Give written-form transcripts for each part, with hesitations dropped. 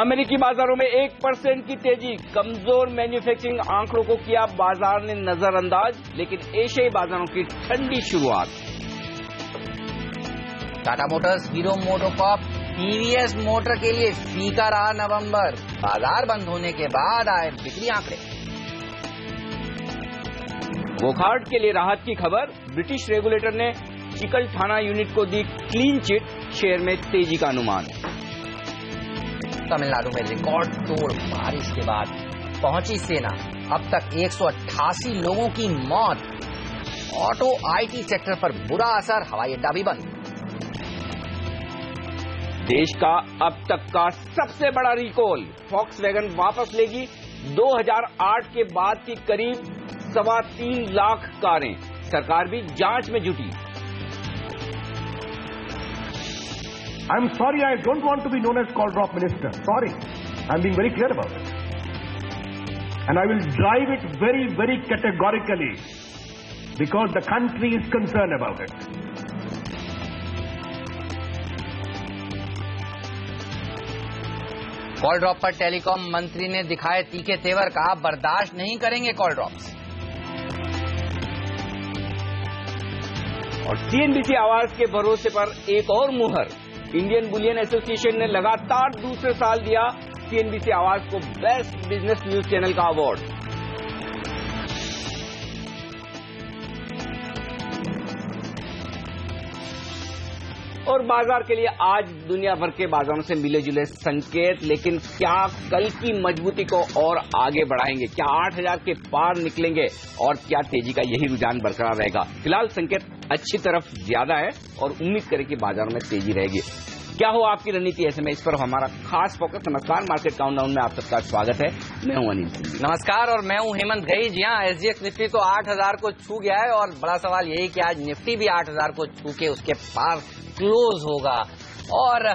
अमेरिकी बाजारों में 1% की तेजी, कमजोर मैन्युफैक्चरिंग आंकड़ों को किया बाजार ने नजरअंदाज, लेकिन एशियाई बाजारों की ठंडी शुरुआत। Tata Motors, hero MotoCorp, TVS motor के लिए फीका रहा नवंबर। बाजार बंद होने के बाद आए बिक्री आंकड़े। वोकहार्ट के लिए राहत की खबर, ब्रिटिश रेगुलेटर ने चिकल थाना यूनिट को दी क्लीन चिट, शेयर में तेजी का अनुमान। तमिलनाडु में रिकॉर्ड तोड़ बारिश के बाद पहुंची सेना, अब तक 188 लोगों की मौत। ऑटो आईटी सेक्टर पर बुरा असर, हवाई अड्डा भी बंद। देश का अब तक का सबसे बड़ा रिकॉल, फॉक्सवैगन वापस लेगी 2008 के बाद की करीब 3.25 लाख कारें, सरकार भी जांच में जुटी। I'm sorry, I don't want to be known as call drop minister. Sorry. I'm being very clear about it. And I will drive it very, very categorically because the country is concerned about it. Call drop पर telecom मंत्री ने दिखाए तीखे तेवर, कहा बर्दाश्त नहीं करेंगे कॉल ड्रॉप्स। और सीएनबीसी आवाज के भरोसे पर एक और मुहर, इंडियन बुलियन एसोसिएशन ने लगातार दूसरे साल दिया सीएनबीसी आवाज को बेस्ट बिजनेस न्यूज चैनल का अवार्ड। और बाजार के लिए आज दुनिया भर के बाजारों से मिले जुले संकेत, लेकिन क्या कल की मजबूती को और आगे बढ़ाएंगे? क्या 8000 के पार निकलेंगे और क्या तेजी का यही रुझान बरकरार रहेगा? फिलहाल संकेत अच्छी तरफ ज्यादा है और उम्मीद करें कि बाजारों में तेजी रहेगी। क्या हो आपकी रणनीति, ऐसे में इस पर हमारा खास फोकस। नमस्कार, मार्केट काउंटडाउन में आप सबका स्वागत है। मैं हूं अनिल सिंह। नमस्कार, और मैं हूं हेमंत घई। जी हां, एसजीएक्स निफ्टी तो 8000 को छू गया है और बड़ा सवाल यही कि आज निफ्टी भी 8000 को छू के उसके पार क्लोज होगा। और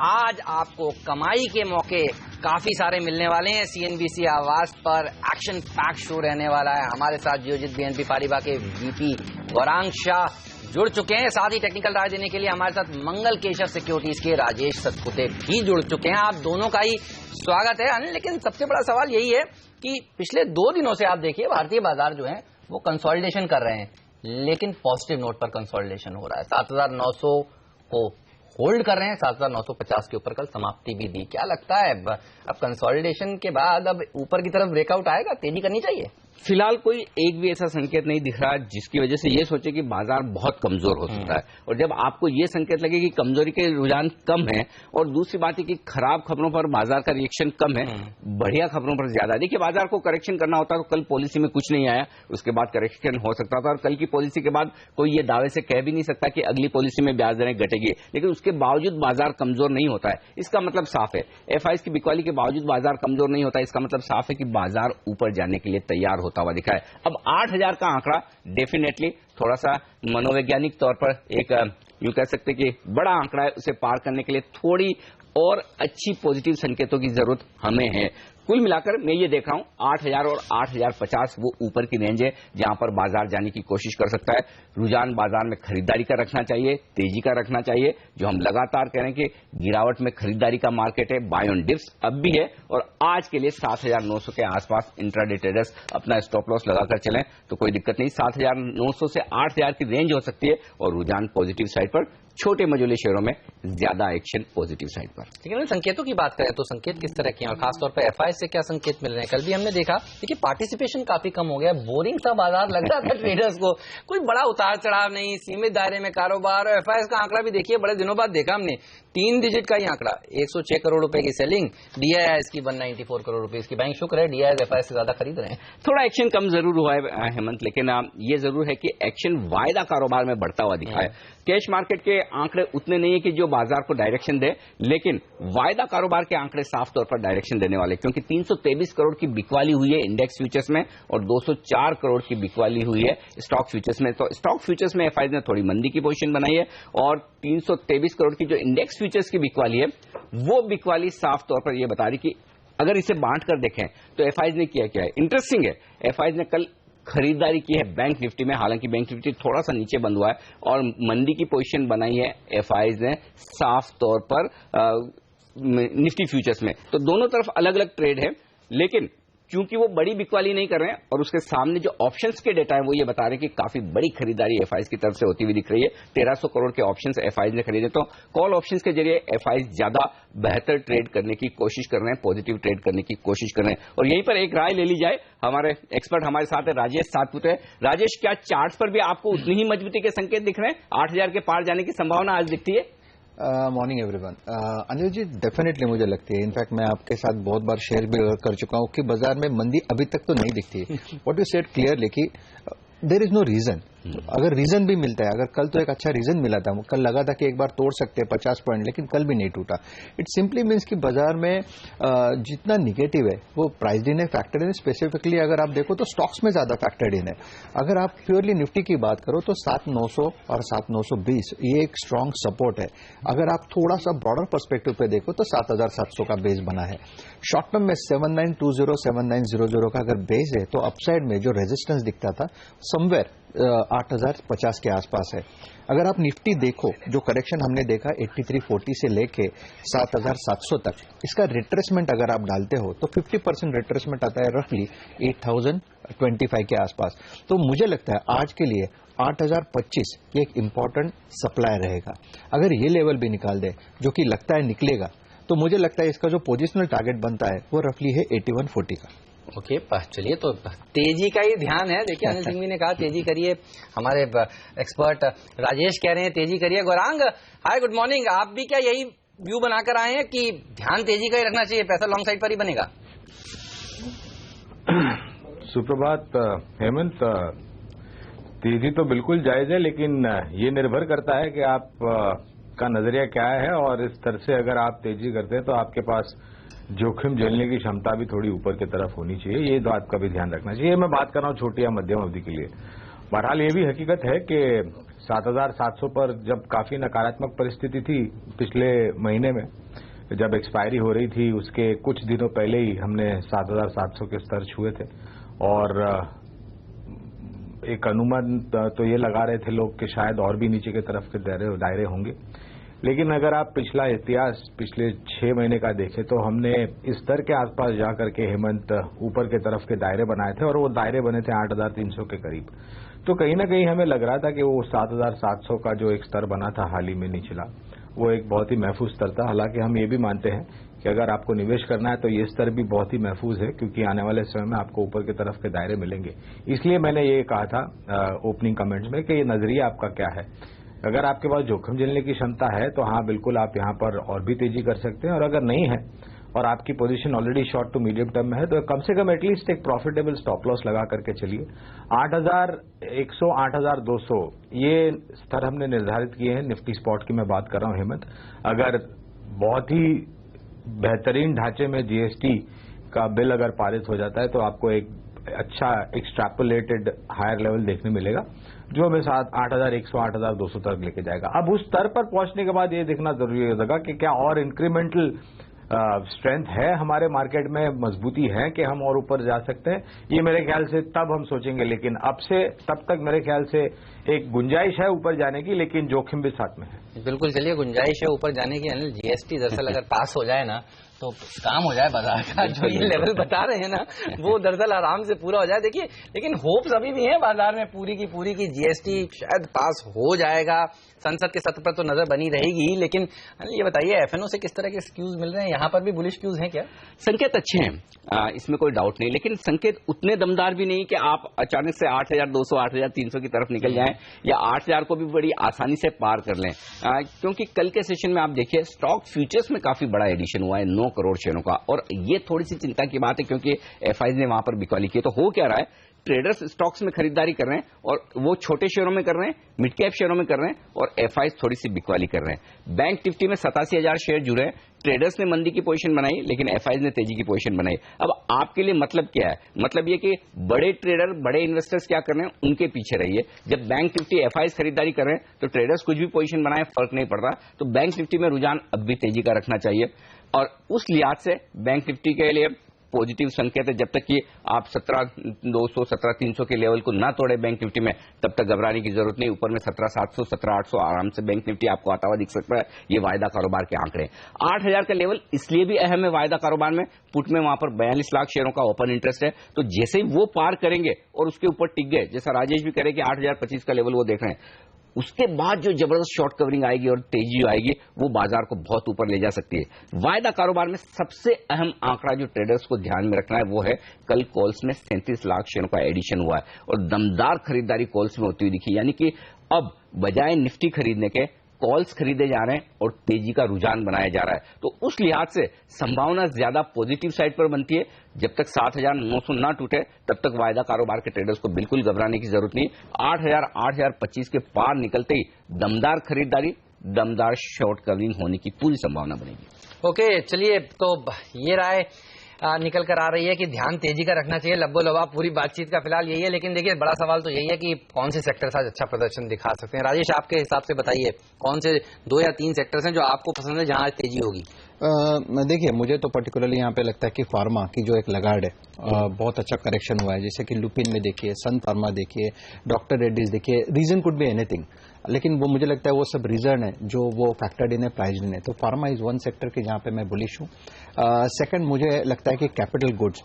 आज आपको कमाई के मौके काफी सारे मिलने वाले हैं। सीएनबीसी आवाज पर एक्शन पैक शो रहने वाला है। हमारे साथ जियोजित बीएनपी पारिबा के वीपी गौरांग शाह जुड़ चुके हैं। साथ ही टेक्निकल राय देने के लिए हमारे साथ मंगल केशव सिक्योरिटीज के राजेश सतपुते भी जुड़ चुके हैं। आप दोनों का ही स्वागत है अनिल। लेकिन सबसे बड़ा सवाल यही है कि पिछले 2 दिनों से आप देखिए भारतीय बाजार जो है वो कंसोलिडेशन कर रहे हैं, लेकिन पॉजिटिव नोट पर कंसोलिडेशन हो रहा है। 7900 को होल्ड कर रहे हैं, 7950 के ऊपर कल समाप्ति भी दी। क्या लगता है अब कंसोलिडेशन के बाद अब ऊपर की तरफ ब्रेकआउट आएगा, तेजी करनी चाहिए? फिलहाल कोई एक भी ऐसा संकेत नहीं दिख रहा जिसकी वजह से ये सोचे कि बाजार बहुत कमजोर हो सकता है। और जब आपको ये संकेत लगे कि कमजोरी के रुझान कम है, और दूसरी बात है कि खराब खबरों पर बाजार का रिएक्शन कम है, बढ़िया खबरों पर ज्यादा है। देखिए, बाजार को करेक्शन करना होता है तो कल पॉलिसी में कुछ नहीं आया, उसके बाद करेक्शन हो सकता था। और कल की पॉलिसी के बाद कोई ये दावे से कह भी नहीं सकता कि अगली पॉलिसी में ब्याज दरें घटेगी, लेकिन उसके बावजूद बाजार कमजोर नहीं होता है। इसका मतलब साफ है, एफआईज की बिकवाली के बावजूद बाजार कमजोर नहीं होता। इसका मतलब साफ है कि बाजार ऊपर जाने के लिए तैयार होता हुआ दिखा है। अब 8000 का आंकड़ा डेफिनेटली थोड़ा सा मनोवैज्ञानिक तौर पर एक यूं कह सकते कि बड़ा आंकड़ा है। उसे पार करने के लिए थोड़ी और अच्छी पॉजिटिव संकेतों की जरूरत हमें है। कुल मिलाकर मैं ये देख रहा हूं 8000 और 8050 वो ऊपर की रेंज है जहां पर बाजार जाने की कोशिश कर सकता है। रुझान बाजार में खरीदारी का रखना चाहिए, तेजी का रखना चाहिए। जो हम लगातार कह रहे हैं कि गिरावट में खरीदारी का मार्केट है, बाय ऑन डिप्स अब भी है। और आज के लिए 7900 के आसपास इंट्राडे ट्रेडर्स अपना स्टॉप लॉस लगाकर चलें तो कोई दिक्कत नहीं। 7900 से 8000 की रेंज हो सकती है और रुझान पॉजिटिव साइड पर, छोटे मझोले शेयरों में ज्यादा एक्शन पॉजिटिव साइड पर। लेकिन संकेतों की बात करें तो संकेत किस तरह के हैं और खासतौर पर एफआई से क्या संकेत मिल रहे हैं? कल भी हमने देखा देखिए पार्टिसिपेशन काफी कम हो गया, बोरिंग सा बाजार लग रहा था ट्रेडर्स को, कोई बड़ा उतार चढ़ाव नहीं, सीमित दायरे में कारोबार। और एफआई का आंकड़ा भी देखिए, बड़े दिनों बाद देखा हमने, 3 डिजिट का ही आंकड़ा, 106 करोड़ रुपए की सेलिंग, डीआईआई इसकी 194 करोड़ रुपए की। बैंक शुक्र है डीआईआई एफआई से ज्यादा खरीद रहे हैं। थोड़ा एक्शन कम जरूर हुआ है हेमंत, लेकिन ये जरूर है कि एक्शन वायदा कारोबार में बढ़ता हुआ दिखा है। कैश मार्केट के आंकड़े उतने नहीं है कि जो बाजार को डायरेक्शन दे, लेकिन वायदा कारोबार के आंकड़े साफ तौर पर डायरेक्शन देने वाले, क्योंकि 323 करोड़ की बिकवाली हुई है इंडेक्स फ्यूचर्स में और 204 करोड़ की बिकवाली हुई है स्टॉक फ्यूचर्स में। तो स्टॉक फ्यूचर्स में एफआई ने थोड़ी मंदी की पोजीशन बनाई है और 323 करोड़ की जो इंडेक्स फ्यूचर्स की बिकवाली है वो बिकवाली साफ तौर पर यह बता रही कि अगर इसे बांट कर देखें तो एफआई ने किया क्या है। इंटरेस्टिंग है, एफआई ने कल खरीदारी की है बैंक निफ्टी में, हालांकि बैंक निफ्टी थोड़ा सा नीचे बंद हुआ है और मंदी की पोजीशन बनाई है एफआईज ने साफ तौर पर निफ्टी फ्यूचर्स में। तो दोनों तरफ अलग अलग ट्रेड है, लेकिन क्योंकि वो बड़ी बिकवाली नहीं कर रहे हैं और उसके सामने जो ऑप्शंस के डेटा है वो ये बता रहे हैं कि काफी बड़ी खरीदारी एफआईज की तरफ से होती हुई दिख रही है। 1300 करोड़ के ऑप्शंस एफआईज ने खरीदे, तो कॉल ऑप्शंस के जरिए एफआईज ज्यादा बेहतर ट्रेड करने की कोशिश कर रहे हैं, पॉजिटिव ट्रेड करने की कोशिश कर रहे हैं। और यहीं पर एक राय ले ली जाए, हमारे एक्सपर्ट हमारे साथ है राजेश सातपुत है। राजेश, क्या चार्ट्स पर भी आपको उतनी ही मजबूती के संकेत दिख रहे हैं? 8000 के पार जाने की संभावना आज दिखती है? Morning everyone. Anil ji, definitely मुझे लगती है, इनफैक्ट मैं आपके साथ बहुत बार शेयर भी कर चुका हूं कि बाजार में मंदी अभी तक तो नहीं दिखती है। व्हाट यू सेड क्लियरली कि देयर इज नो रीजन। अगर रीजन भी मिलता है, अगर कल तो एक अच्छा रीजन मिला था, कल लगा था कि एक बार तोड़ सकते हैं 50 पॉइंट, लेकिन कल भी नहीं टूटा। इट सिंपली मीन्स कि बाजार में जितना निगेटिव है वो प्राइस इन है, फैक्टर्ड इन। स्पेसिफिकली अगर आप देखो तो स्टॉक्स में ज्यादा फैक्टर्ड इन है। अगर आप प्योरली निफ्टी की बात करो तो 7900 और 7920 ये एक स्ट्रांग सपोर्ट है। अगर आप थोड़ा सा ब्रॉडर पर्सपेक्टिव पे देखो तो 7700 का बेस बना है। शॉर्ट टर्म में 7920 7900 का अगर बेस है तो अपसाइड में जो रेजिस्टेंस दिखता था समवेयर 8050 के आसपास है। अगर आप निफ्टी देखो, जो करेक्शन हमने देखा 8340 से लेके 7700 तक, इसका रिट्रेसमेंट अगर आप डालते हो तो 50% रिट्रेसमेंट आता है रफली 8025 के आसपास। तो मुझे लगता है आज के लिए 8025 ये एक इंपॉर्टेंट सप्लाई रहेगा। अगर ये लेवल भी निकाल दे, जो कि लगता है निकलेगा, तो मुझे लगता है इसका जो पोजिशनल टारगेट बनता है वो रफली है 8140 का। ओके, चलिए, तो तेजी का ही ध्यान है। देखिए, अनिल सिंह ने कहा तेजी करिए, हमारे एक्सपर्ट राजेश कह रहे हैं तेजी करिए। गौरांग, हाय, गुड मॉर्निंग। आप भी क्या यही व्यू बनाकर आए हैं कि ध्यान तेजी का ही रखना चाहिए, पैसा लॉन्ग साइड पर ही बनेगा? सुप्रभात हेमंत, तेजी तो बिल्कुल जायज है, लेकिन ये निर्भर करता है कि आप का नजरिया क्या है, और इस तरह से अगर आप तेजी करते हैं तो आपके पास जोखिम झेलने की क्षमता भी थोड़ी ऊपर की तरफ होनी चाहिए। ये बात का भी ध्यान रखना चाहिए। मैं बात कर रहा हूँ छोटी या मध्यम अवधि के लिए। बहरहाल ये भी हकीकत है कि 7700 पर जब काफी नकारात्मक परिस्थिति थी पिछले महीने में, जब एक्सपायरी हो रही थी उसके कुछ दिनों पहले ही हमने 7700 के स्तर छुए थे, और एक अनुमान तो ये लगा रहे थे लोग कि शायद और भी नीचे की तरफ के दायरे होंगे। लेकिन अगर आप पिछला इतिहास पिछले 6 महीने का देखें तो हमने इस स्तर के आसपास जाकर के हेमंत ऊपर के तरफ के दायरे बनाए थे, और वो दायरे बने थे 8300 के करीब। तो कहीं ना कहीं हमें लग रहा था कि वो 7700 का जो एक स्तर बना था हाल ही में निचला, वो एक बहुत ही महफूज स्तर था। हालांकि हम ये भी मानते हैं कि अगर आपको निवेश करना है तो ये स्तर भी बहुत ही महफूज है, क्योंकि आने वाले समय में आपको ऊपर की तरफ के दायरे मिलेंगे। इसलिए मैंने ये कहा था ओपनिंग कमेंट्स में कि ये नजरिया आपका क्या है। अगर आपके पास जोखिम झेलने की क्षमता है तो हाँ, बिल्कुल आप यहाँ पर और भी तेजी कर सकते हैं, और अगर नहीं है और आपकी position already short to medium term में है तो कम से कम एटलीस्ट एक प्रॉफिटेबल स्टॉप लॉस लगा करके चलिए। 8100 8200 ये स्तर हमने निर्धारित किए हैं। निफ्टी स्पॉट की मैं बात कर रहा हूं हेमंत। अगर बहुत ही बेहतरीन ढांचे में जीएसटी का बिल अगर पारित हो जाता है तो आपको एक अच्छा एक्सट्रैपोलेटेड हायर लेवल देखने मिलेगा, जो हमें 8100 8200 तक लेके जाएगा। अब उस स्तर पर पहुंचने के बाद ये देखना जरूरी होगा कि क्या और इंक्रीमेंटल स्ट्रेंथ है हमारे मार्केट में, मजबूती है कि हम और ऊपर जा सकते हैं। ये मेरे ख्याल से तब हम सोचेंगे, लेकिन अब से तब तक मेरे ख्याल से एक गुंजाइश है ऊपर जाने की, लेकिन जोखिम भी साथ में है। बिल्कुल, चलिए, गुंजाइश है ऊपर जाने की। अनिल, जीएसटी दरअसल अगर पास हो जाए ना तो काम हो जाए बाजार का। जो ये लेवल बता रहे हैं ना वो दरअसल आराम से पूरा हो जाए। देखिए, लेकिन होप्स अभी भी है बाजार में पूरी की जीएसटी शायद पास हो जाएगा। संसद के सत्र पर तो नजर बनी रहेगी, लेकिन ये बताइए एफएनओ से किस तरह के स्क्यूज मिल रहे हैं? यहाँ पर भी बुलिश स्क्यूज हैं क्या? संकेत अच्छे हैं, इसमें कोई डाउट नहीं, लेकिन संकेत उतने दमदार भी नहीं कि आप अचानक से 8200 8300 की तरफ निकल जाएं या 8000 को भी बड़ी आसानी से पार कर लें। क्योंकि कल के सेशन में आप देखिए स्टॉक फ्यूचर्स में काफी बड़ा एडिशन हुआ है, 9 करोड़ शेयरों का, और ये थोड़ी सी चिंता की बात है क्योंकि एफआईज ने वहां पर बिकवाली की। तो हो क्या रहा है, ट्रेडर्स स्टॉक्स में खरीदारी कर रहे हैं, और वो छोटे शेयरों में कर रहे हैं, मिड कैप शेयरों में कर रहे हैं, और एफआईज थोड़ी सी बिकवाली कर रहे हैं। बैंक निफ्टी में 87,000 शेयर जुड़े हैं। ट्रेडर्स ने मंदी की पोजीशन बनाई, लेकिन एफआईज ने तेजी की पोजीशन बनाई। अब आपके लिए मतलब क्या है? मतलब ये कि बड़े ट्रेडर, बड़े इन्वेस्टर्स क्या कर रहे हैं, उनके पीछे रहिए। जब बैंक निफ्टी एफआईज खरीदारी कर रहे हैं तो ट्रेडर्स कुछ भी पोजीशन बनाए, फर्क नहीं पड़ रहा। तो बैंक निफ्टी में रुझान अब भी तेजी का रखना चाहिए, और उस लिहाज से बैंक निफ्टी के लिए पॉजिटिव संकेत है। जब तक कि आप 17,200 17,300 के लेवल को ना तोड़े बैंक निफ्टी में, तब तक घबराने की जरूरत नहीं। ऊपर में 17,700 17,800 आराम से बैंक निफ्टी आपको आता हुआ दिख सकता है। ये वायदा कारोबार के आंकड़े। 8,000 का लेवल इसलिए भी अहम है वायदा कारोबार में, पुट में वहां पर 42 लाख शेयरों का ओपन इंटरेस्ट है। तो जैसे ही वो पार करेंगे और उसके ऊपर टिक गए, जैसा राजेश भी करे कि 8,025 का लेवल वो देख रहे हैं, उसके बाद जो जबरदस्त शॉर्ट कवरिंग आएगी और तेजी आएगी, वो बाजार को बहुत ऊपर ले जा सकती है। वायदा कारोबार में सबसे अहम आंकड़ा जो ट्रेडर्स को ध्यान में रखना है वो है कल कॉल्स में 37 लाख शेयरों का एडिशन हुआ है और दमदार खरीदारी कॉल्स में होती हुई दिखी। यानी कि अब बजाय निफ्टी खरीदने के कॉल्स खरीदे जा रहे हैं और तेजी का रुझान बनाया जा रहा है। तो उस लिहाज से संभावना ज्यादा पॉजिटिव साइड पर बनती है। जब तक 7,900 ना टूटे तब तक वायदा कारोबार के ट्रेडर्स को बिल्कुल घबराने की जरूरत नहीं। 8,000 8,025 के पार निकलते ही दमदार खरीदारी, दमदार शॉर्ट कवरिंग होने की पूरी संभावना बनेगी। ओके, चलिए, तो ये राय निकल कर आ रही है कि ध्यान तेजी का रखना चाहिए। लब्बो लबाब पूरी बातचीत का फिलहाल यही है, लेकिन देखिए बड़ा सवाल तो यही है कि कौन से सेक्टर्स आज अच्छा प्रदर्शन दिखा सकते हैं। राजेश, आपके हिसाब से बताइए कौन से 2 या 3 सेक्टर्स हैं जो आपको पसंद है जहां आज तेजी होगी? देखिए, मुझे तो पर्टिकुलरली यहाँ पे लगता है कि फार्मा की जो एक लगाड़ है, बहुत अच्छा करेक्शन हुआ है। जैसे कि लुपिन में देखिए, सन फार्मा देखिए, डॉक्टर रेड्डीज देखिए। रीजन कुड बी एनीथिंग, लेकिन वो मुझे लगता है वो सब रीजन है जो वो फैक्टर्ड इन है, प्राइज्ड इन है। तो फार्मा इज वन सेक्टर के जहाँ पे मैं बुलिश हूँ। सेकंड, मुझे लगता है कि कैपिटल गुड्स,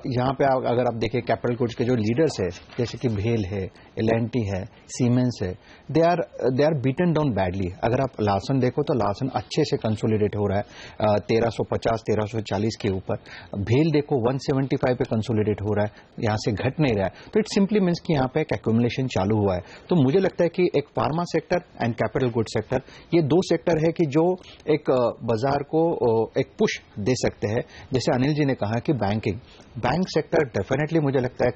यहाँ पे अगर आप देखिए कैपिटल गुड्स के जो लीडर्स है, जैसे कि भेल है, एल&टी है, सीमेंस है, they are beaten down badly. अगर आप लार्सन देखो तो लार्सन अच्छे से कंसोलिडेट हो रहा है 1350 1340 के ऊपर। भेल देखो 175 पे कंसोलिडेट हो रहा है, यहाँ से घट नहीं रहा है। तो इट सिंपली मीन्स कि यहाँ पे एक एक्यूमुलेशन चालू हुआ है। तो मुझे लगता है कि एक pharma sector and capital good sector, ये 2 सेक्टर है कि जो एक बाजार को एक पुश दे सकते हैं। जैसे अनिल जी ने कहा कि बैंक सेक्टर डेफिनेटली मुझे लगता है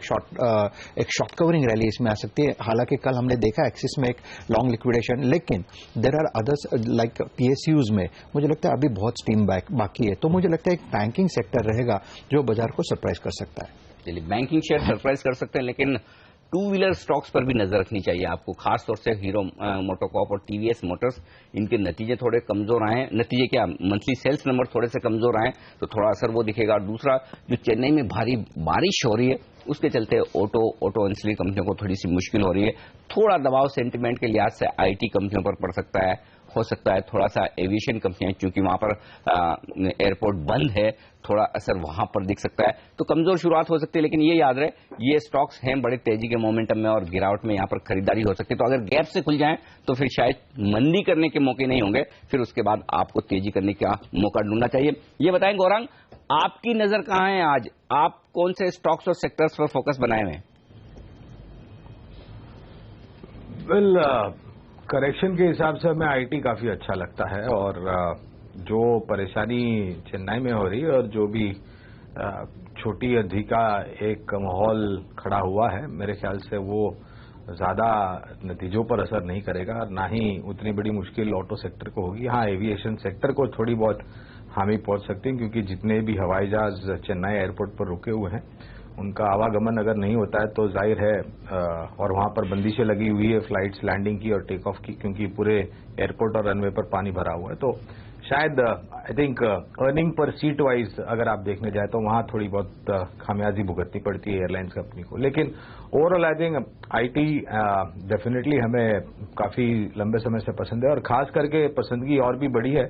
एक शॉर्ट कवरिंग रैली इसमें आ सकती है। हालांकि कल हमने देखा एक्सिस में एक लॉन्ग लिक्विडेशन, लेकिन there are others like PSUs में मुझे लगता है अभी बहुत स्टीम बाकी है। तो मुझे लगता है एक बैंकिंग सेक्टर रहेगा जो बाजार को सरप्राइज कर सकता है। चलिए, बैंकिंग शेयर सरप्राइज कर सकते हैं, लेकिन 2 व्हीलर स्टॉक्स पर भी नजर रखनी चाहिए आपको, खासतौर से हीरो मोटोकॉर्प और टीवीएस मोटर्स। इनके नतीजे थोड़े कमजोर आए हैं। नतीजे क्या, मंथली सेल्स नंबर थोड़े से कमजोर आए, तो थोड़ा असर वो दिखेगा। और दूसरा, जो चेन्नई में भारी बारिश हो रही है उसके चलते ऑटो एंसिलरी कंपनियों को थोड़ी सी मुश्किल हो रही है। थोड़ा दबाव सेंटिमेंट के लिहाज से आईटी कंपनियों पर पड़ सकता है, हो सकता है थोड़ा सा एविएशन कंपनियां, क्योंकि वहां पर एयरपोर्ट बंद है, थोड़ा असर वहां पर दिख सकता है। तो कमजोर शुरुआत हो सकती है, लेकिन ये याद रहे ये स्टॉक्स हैं बड़े तेजी के मोमेंटम में और गिरावट में यहाँ पर खरीदारी हो सकती है। तो अगर गैप से खुल जाएं तो फिर शायद मंदी करने के मौके नहीं होंगे, फिर उसके बाद आपको तेजी करने का मौका ढूंढना चाहिए। ये बताएं गौरांग, आपकी नजर कहां है आज? आप कौन से स्टॉक्स और सेक्टर्स पर फोकस बनाए हुए हैं? वेल, करेक्शन के हिसाब से हमें आईटी काफी अच्छा लगता है, और जो परेशानी चेन्नई में हो रही है और जो भी छोटी अवधि का एक माहौल खड़ा हुआ है, मेरे ख्याल से वो ज्यादा नतीजों पर असर नहीं करेगा, और ना ही उतनी बड़ी मुश्किल ऑटो सेक्टर को होगी। हाँ, एविएशन सेक्टर को थोड़ी बहुत हामी पहुंच सकती है, क्योंकि जितने भी हवाई जहाज चेन्नई एयरपोर्ट पर रुके हुए हैं उनका आवागमन अगर नहीं होता है तो जाहिर है, और वहां पर बंदिशें लगी हुई है फ्लाइट्स लैंडिंग की और टेक ऑफ की, क्योंकि पूरे एयरपोर्ट और रनवे पर पानी भरा हुआ है। तो शायद I think earning per seat wise अगर आप देखने जाए तो वहां थोड़ी बहुत खामियाजी भुगतनी पड़ती है एयरलाइंस कंपनी को। लेकिन overall I think IT definitely हमें काफी लंबे समय से पसंद है, और खास करके पसंदगी और भी बड़ी है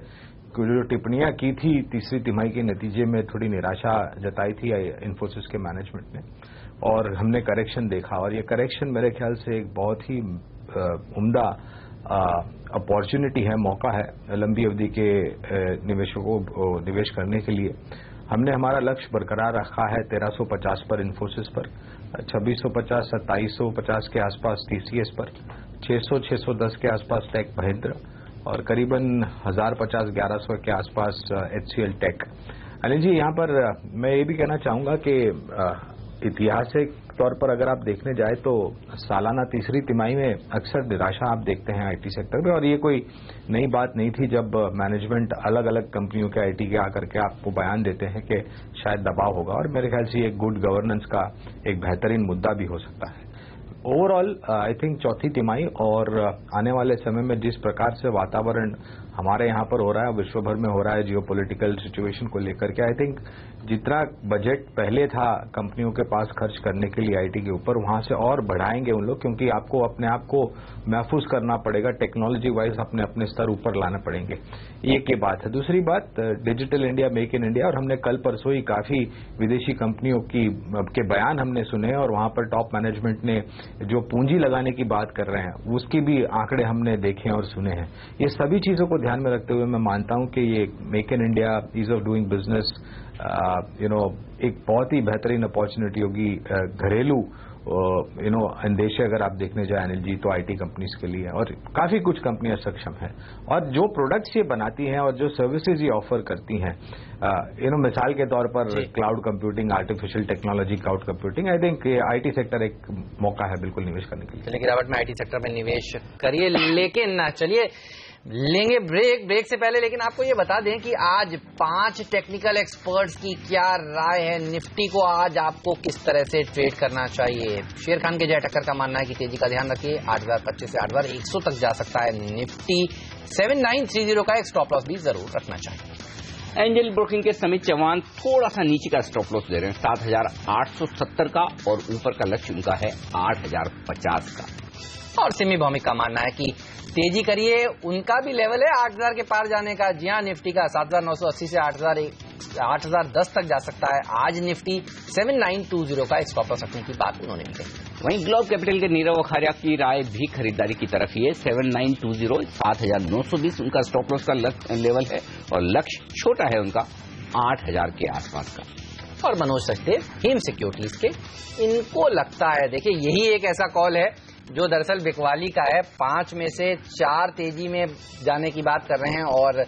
जो टिप्पणियां की थी तीसरी तिमाही के नतीजे में, थोड़ी निराशा जताई थी इन्फोसिस के मैनेजमेंट ने, और हमने करेक्शन देखा, और ये करेक्शन मेरे ख्याल से एक बहुत ही उम्दा अपॉर्चुनिटी है, मौका है लंबी अवधि के निवेशकों को निवेश करने के लिए। हमने हमारा लक्ष्य बरकरार रखा है 1350 पर इन्फोसिस पर, 2650 2750 के आसपास टीसीएस पर, 600-610 के आसपास टेक महिंद्रा, और करीबन 1050-1100 के आसपास एचसीएल टेक। अनिल जी, यहाँ पर मैं ये भी कहना चाहूंगा कि ऐतिहासिक तौर पर अगर आप देखने जाए तो सालाना तीसरी तिमाही में अक्सर निराशा आप देखते हैं आईटी सेक्टर में, और ये कोई नई बात नहीं थी जब मैनेजमेंट अलग अलग कंपनियों के आईटी के आकर के आपको बयान देते हैं कि शायद दबाव होगा, और मेरे ख्याल से ये गुड गवर्नेंस का एक बेहतरीन मुद्दा भी हो सकता है। ओवरऑल आई थिंक चौथी तिमाही और आने वाले समय में जिस प्रकार से वातावरण हमारे यहाँ पर हो रहा है, विश्व भर में हो रहा है जियोपॉलिटिकल सिचुएशन को लेकर के, आई थिंक जितना बजट पहले था कंपनियों के पास खर्च करने के लिए आईटी के ऊपर, वहां से और बढ़ाएंगे उन लोग, क्योंकि आपको अपने आप को महफूज करना पड़ेगा, टेक्नोलॉजी वाइज अपने अपने स्तर ऊपर लाना पड़ेंगे। एक ये बात है। दूसरी बात, digital India, make in India, और हमने कल परसों ही काफी विदेशी कंपनियों के बयान हमने सुने, और वहां पर टॉप मैनेजमेंट ने जो पूंजी लगाने की बात कर रहे हैं उसकी भी आंकड़े हमने देखे और सुने हैं। ये सभी चीजों को ध्यान में रखते हुए मैं मानता हूं कि ये make in India, ease of doing business, एक बहुत ही बेहतरीन अपॉर्चुनिटी होगी घरेलू अंदेशे अगर आप देखने जाए अनिल जी, तो आईटी कंपनीज के लिए, और काफी कुछ कंपनियां सक्षम हैं, और जो प्रोडक्ट्स ये बनाती हैं और जो सर्विसेज ये ऑफर करती हैं, मिसाल के तौर पर cloud computing, artificial technology, cloud computing, I think IT sector एक मौका है बिल्कुल निवेश करने के लिए। चलिए गिरावट में आईटी सेक्टर में निवेश करिए, लेकिन चलिए लेंगे ब्रेक से पहले लेकिन आपको ये बता दें कि आज 5 टेक्निकल एक्सपर्ट्स की क्या राय है, निफ्टी को आज आपको किस तरह से ट्रेड करना चाहिए। शेर खान के जय टक्कर का मानना है कि तेजी का ध्यान रखिए, 8025 से 8100 तक जा सकता है निफ्टी, 7930 का एक स्टॉप लॉस भी जरूर रखना चाहिए। एंजल ब्रोकिंग के समित चौहान थोड़ा सा नीचे का स्टॉप लॉस दे रहे हैं, 7870 का, और ऊपर का लक्ष्य उनका है 8050 का। और सिमी भौमिक का मानना है कि तेजी करिए, उनका भी लेवल है 8000 के पार जाने का। जी हाँ, निफ्टी का 7980 से 8010 तक जा सकता है। आज निफ्टी 7920 का एक स्टॉप लॉस रखने की बात उन्होंने भी कही। वहीं ग्लोब कैपिटल के नीरव अखारिया की राय भी खरीदारी की तरफ ही है, 7920, 7920 उनका स्टॉप लॉस का लेवल है, और लक्ष्य छोटा है उनका 8000 के आसपास का। और मनोज सचदेव हेम सिक्योरिटीज के, इनको लगता है, देखिए यही एक ऐसा कॉल है जो दरअसल बिकवाली का है। 5 में से 4 तेजी में जाने की बात कर रहे हैं, और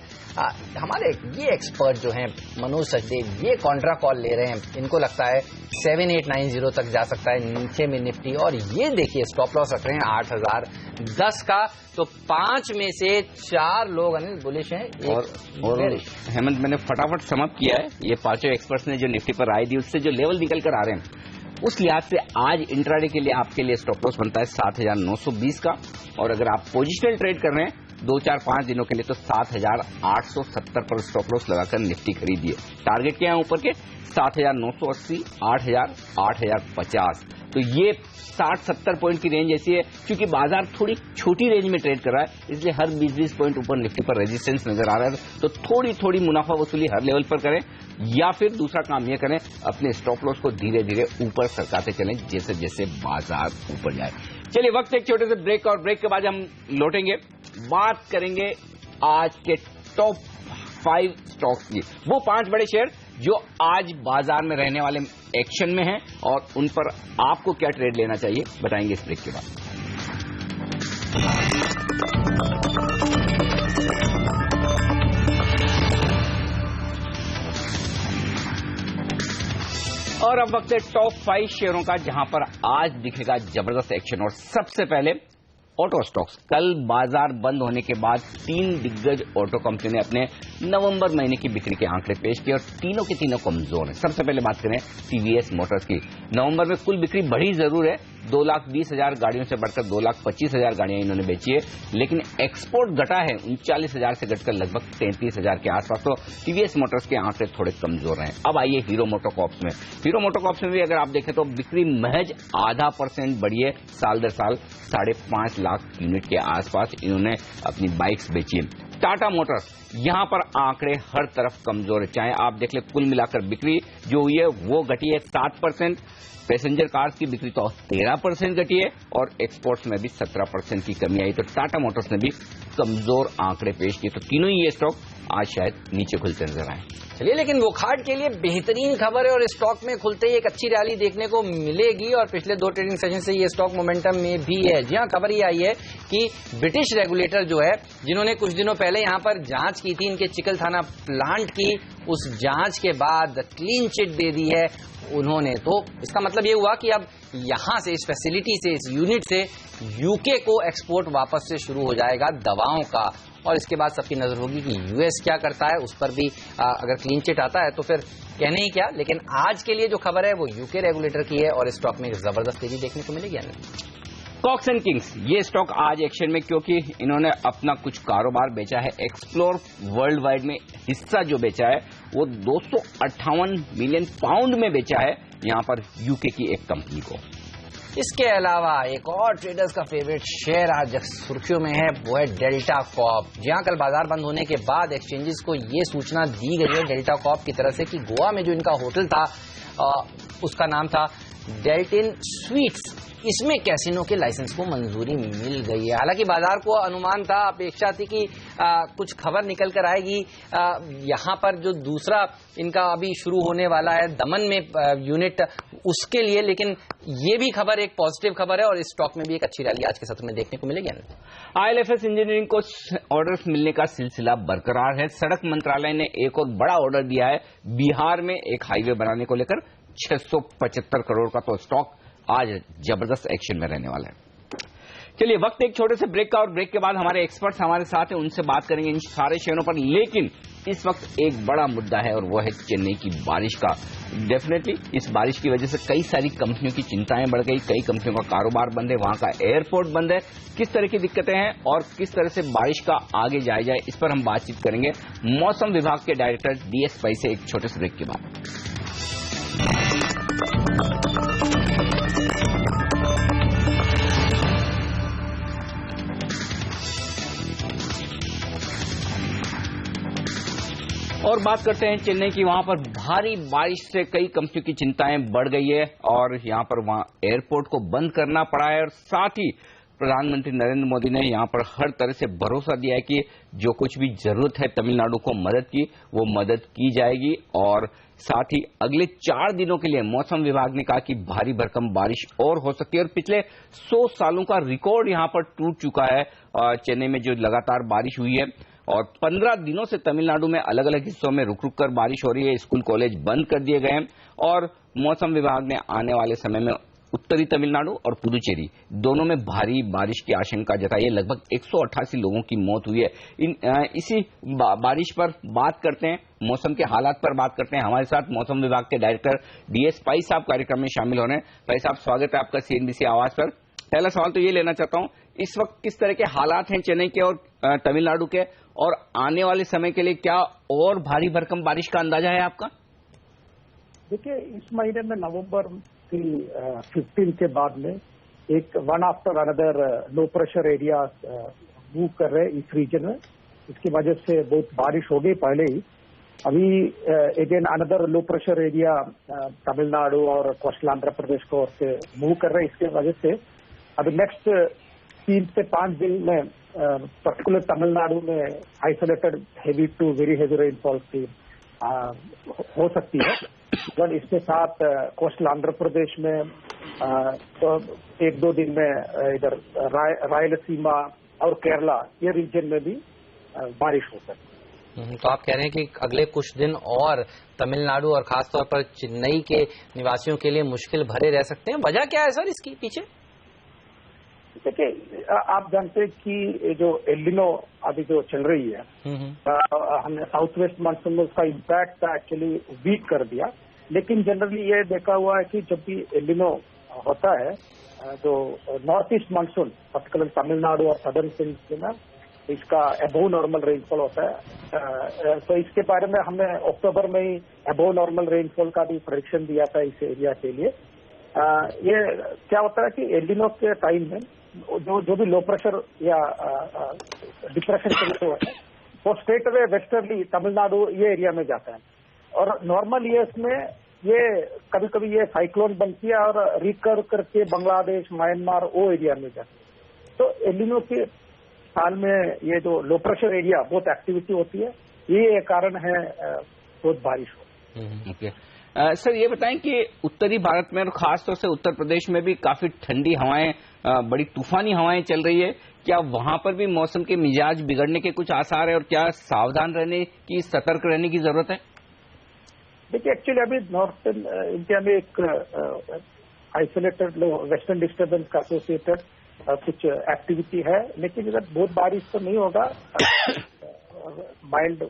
हमारे ये एक्सपर्ट जो हैं मनोज सचदेव, ये कॉन्ट्रा कॉल ले रहे हैं। इनको लगता है 7890 तक जा सकता है नीचे में निफ्टी, और ये देखिए स्टॉप लॉस रख रहे हैं 8010 का। तो 5 में से 4 लोग अनिल बुलिश हैं। और हेमंत, मैंने फटाफट समअप किया है, ये 5 एक्सपर्ट्स ने जो निफ्टी पर राय दी उससे जो लेवल निकल कर आ रहे हैं, उस लिहाज से आज इंट्राडे के लिए आपके लिए स्टॉप लॉस बनता है 7920 का, और अगर आप पोजिशनल ट्रेड कर रहे हैं 2-4-5 दिनों के लिए तो 7870 पर स्टॉप लॉस लगाकर निफ्टी खरीदिए। टारगेट क्या है ऊपर के? 7980, 8000, 8050। तो ये 60-70 पॉइंट की रेंज ऐसी है, क्योंकि बाजार थोड़ी छोटी रेंज में ट्रेड कर रहा है, इसलिए हर 20-20 पॉइंट ऊपर निफ्टी पर रेजिस्टेंस नजर आ रहा है। तो थोड़ी थोड़ी मुनाफा वसूली हर लेवल पर करें, या फिर दूसरा काम यह करें, अपने स्टॉप लॉस को धीरे धीरे ऊपर सरकाते चलें जैसे जैसे बाजार ऊपर जाए। चलिए वक्त एक छोटे से ब्रेक, और ब्रेक के बाद हम लौटेंगे, बात करेंगे आज के टॉप 5 स्टॉक्स की, वो 5 बड़े शेयर जो आज बाजार में रहने वाले एक्शन में हैं, और उन पर आपको क्या ट्रेड लेना चाहिए बताएंगे इस ब्रेक के बाद। और अब वक्त है टॉप 5 शेयरों का, जहां पर आज दिखेगा जबरदस्त एक्शन। और सबसे पहले ऑटो स्टॉक्स। कल बाजार बंद होने के बाद 3 दिग्गज ऑटो कंपनी ने अपने नवंबर महीने की बिक्री के आंकड़े पेश किए, और तीनों के तीनों कमजोर हैं। सबसे पहले बात करें टीवीएस मोटर्स की। नवंबर में कुल बिक्री बढ़ी जरूर है, 2,20,000 गाड़ियों से बढ़कर 2,25,000 गाड़ियां इन्होंने बेची है, लेकिन एक्सपोर्ट घटा है 39,000 से घटकर लगभग 33,000 के आसपास। तो टीवीएस मोटर्स के आंकड़े थोड़े कमजोर हैं। अब आइए हीरो मोटोकॉर्प्स में। हीरो मोटोकॉर्प्स में भी अगर आप देखें तो बिक्री महज 0.5% बढ़ी है, साल दर साल 5.5 लाख यूनिट के आसपास इन्होंने अपनी बाइक्स बेची है। टाटा मोटर्स, यहां पर आंकड़े हर तरफ कमजोर है, चाहे आप देख ले कुल मिलाकर बिक्री जो हुई है वो घटी है 7%, पैसेंजर कार्स की बिक्री तो 13% घटी है, और एक्सपोर्ट्स में भी 17% की कमी आई। तो टाटा मोटर्स ने भी कमजोर आंकड़े पेश किए। तो तीनों ही ये स्टॉक आज शायद नीचे खुलते नजर आए। चलिए, लेकिन वोखाट के लिए बेहतरीन खबर है, और स्टॉक में खुलते ही एक अच्छी रैली देखने को मिलेगी, और पिछले 2 ट्रेडिंग सेशन से ये स्टॉक मोमेंटम में भी है। जी हां, खबर ये आई है कि ब्रिटिश रेगुलेटर जो है, जिन्होंने कुछ दिनों पहले यहां पर जांच की थी इनके चिकल थाना प्लांट की, उस जांच के बाद क्लीन चिट दे दी है उन्होंने। तो इसका मतलब ये हुआ कि अब यहां से, इस फैसिलिटी से, इस यूनिट से यूके को एक्सपोर्ट वापस से शुरू हो जाएगा दवाओं का, और इसके बाद सबकी नजर होगी कि यूएस क्या करता है, उस पर भी अगर क्लीन चिट आता है तो फिर कहने ही क्या। लेकिन आज के लिए जो खबर है वो यूके रेगुलेटर की है, और स्टॉक में जबरदस्त तेजी देखने को मिलेगी। कॉक्स एंड किंग्स ये स्टॉक आज एक्शन में क्योंकि इन्होंने अपना कुछ कारोबार बेचा है। एक्सप्लोर वर्ल्ड वाइड में हिस्सा जो बेचा है वो 258 मिलियन पाउंड में बेचा है यहां पर यूके की एक कंपनी को। इसके अलावा एक और ट्रेडर्स का फेवरेट शेयर आज सुर्खियों में है, वो है डेल्टा कॉर्प। जहां कल बाजार बंद होने के बाद एक्सचेंजेस को ये सूचना दी गई है डेल्टा कॉर्प की तरफ से कि गोवा में जो इनका होटल था उसका नाम था डेल्टिन स्वीट्स, इसमें कैसीनो के लाइसेंस को मंजूरी मिल गई है। हालांकि बाजार को अनुमान था, अपेक्षा थी कि कुछ खबर निकल कर आएगी यहां पर जो दूसरा इनका अभी शुरू होने वाला है दमन में यूनिट, उसके लिए, लेकिन ये भी खबर एक पॉजिटिव खबर है और इस स्टॉक में भी एक अच्छी रैली आज के सत्र में देखने को मिलेगी। IL&FS इंजीनियरिंग को ऑर्डर्स मिलने का सिलसिला बरकरार है। सड़क मंत्रालय ने एक और बड़ा ऑर्डर दिया है बिहार में एक हाईवे बनाने को लेकर 675 करोड़ का, तो स्टॉक आज जबरदस्त एक्शन में रहने वाला है। चलिए वक्त एक छोटे से ब्रेक का, और ब्रेक के बाद हमारे एक्सपर्ट्स हमारे साथ हैं, उनसे बात करेंगे इन सारे शेयरों पर। लेकिन इस वक्त एक बड़ा मुद्दा है और वो है चेन्नई की बारिश का। डेफिनेटली इस बारिश की वजह से कई सारी कंपनियों की चिंताएं बढ़ गई, कई कंपनियों का कारोबार बंद है, वहां का एयरपोर्ट बंद है। किस तरह की दिक्कतें हैं और किस तरह से बारिश का आगे जाया जाए, इस पर हम बातचीत करेंगे मौसम विभाग के डायरेक्टर DS पै से एक छोटे से ब्रेक के बाद। और बात करते हैं चेन्नई की। वहां पर भारी बारिश से कई कंपनियों की चिंताएं बढ़ गई है और यहां पर वहां एयरपोर्ट को बंद करना पड़ा है, और साथ ही प्रधानमंत्री नरेंद्र मोदी ने यहां पर हर तरह से भरोसा दिया है कि जो कुछ भी जरूरत है तमिलनाडु को मदद की, वो मदद की जाएगी। और साथ ही अगले 4 दिनों के लिए मौसम विभाग ने कहा कि भारी भरकम बारिश और हो सकती है, और पिछले 100 सालों का रिकॉर्ड यहां पर टूट चुका है चेन्नई में जो लगातार बारिश हुई है। और 15 दिनों से तमिलनाडु में अलग अलग हिस्सों में रुक रुक कर बारिश हो रही है, स्कूल कॉलेज बंद कर दिए गए हैं। और मौसम विभाग ने आने वाले समय में उत्तरी तमिलनाडु और पुदुचेरी दोनों में भारी बारिश की आशंका जताई है। लगभग 188 लोगों की मौत हुई है। इसी बारिश पर बात करते हैं, मौसम के हालात पर बात करते हैं। हमारे साथ मौसम विभाग के डायरेक्टर DS पै साहब कार्यक्रम में शामिल हो रहे हैं। पै साहब, स्वागत है आपका CNBC आवाज पर। पहला सवाल तो ये लेना चाहता हूं, इस वक्त किस तरह के हालात हैं चेन्नई के और तमिलनाडु के, और आने वाले समय के लिए क्या और भारी भरकम बारिश का अंदाजा है आपका? देखिए, इस महीने में नवंबर 15 के बाद में एक one after another low pressure area move कर रहे हैं इस रीजन में। इसकी वजह से बहुत बारिश हो गई पहले ही। अभी again another low pressure area Tamil Nadu और कोस्टल आंध्र प्रदेश को ओर से मूव कर रहे हैं। इसकी वजह से अभी नेक्स्ट 3 से 5 दिन में पर्टिकुलर तमिलनाडु में isolated heavy to very heavy rainfall की हो सकती है। और इसके साथ कोस्टल आंध्र प्रदेश में तो 1-2 दिन में इधर रायलसीमा और केरला ये रीजन में भी बारिश हो सकती है। तो आप कह रहे हैं कि अगले कुछ दिन और तमिलनाडु और खासतौर पर चेन्नई के निवासियों के लिए मुश्किल भरे रह सकते हैं। वजह क्या है सर इसकी पीछे? देखिए, आप जानते हैं कि जो एलिनो अभी जो चल रही है, हमने साउथ वेस्ट मानसून में उसका इम्पैक्ट एक्चुअली वीक कर दिया। लेकिन जनरली ये देखा हुआ है कि जब भी एलिनो होता है, जो north east monsoon particular Tamil Nadu और सदर्न स्टेट्स में इसका अबोव नॉर्मल रेनफॉल होता है। तो इसके बारे में हमने अक्टूबर में ही अबोव नॉर्मल रेनफॉल का भी प्रेडिक्शन दिया था इस एरिया के लिए। ये क्या होता है कि एलिनो के टाइम में जो भी लो प्रेशर या डिप्रेशन चलते हुए वो स्ट्रेट अवे वेस्टर्ली तमिलनाडु ये एरिया में जाता है। और नॉर्मल ईयर्स में ये कभी कभी ये साइक्लोन बनती है और रिकवर करके बांग्लादेश, म्यांमार वो एरिया में जाती है। तो एलिनो के साल में ये जो लो प्रेशर एरिया बहुत एक्टिविटी होती है, ये कारण है बहुत बारिश हो। ओके सर, ये बताएं कि उत्तरी भारत में और खासतौर से उत्तर प्रदेश में भी काफी ठंडी हवाएं, बड़ी तूफानी हवाएं चल रही है। क्या वहां पर भी मौसम के मिजाज बिगड़ने के कुछ आसार है और क्या सावधान रहने की, सतर्क रहने की जरूरत है? देखिए, एक्चुअली अभी नॉर्थ इंडिया में एक आइसोलेटेड वेस्टर्न डिस्टर्बेंस का एसोसिएटेड कुछ एक्टिविटी है, लेकिन इधर बहुत बारिश तो नहीं होगा। माइल्ड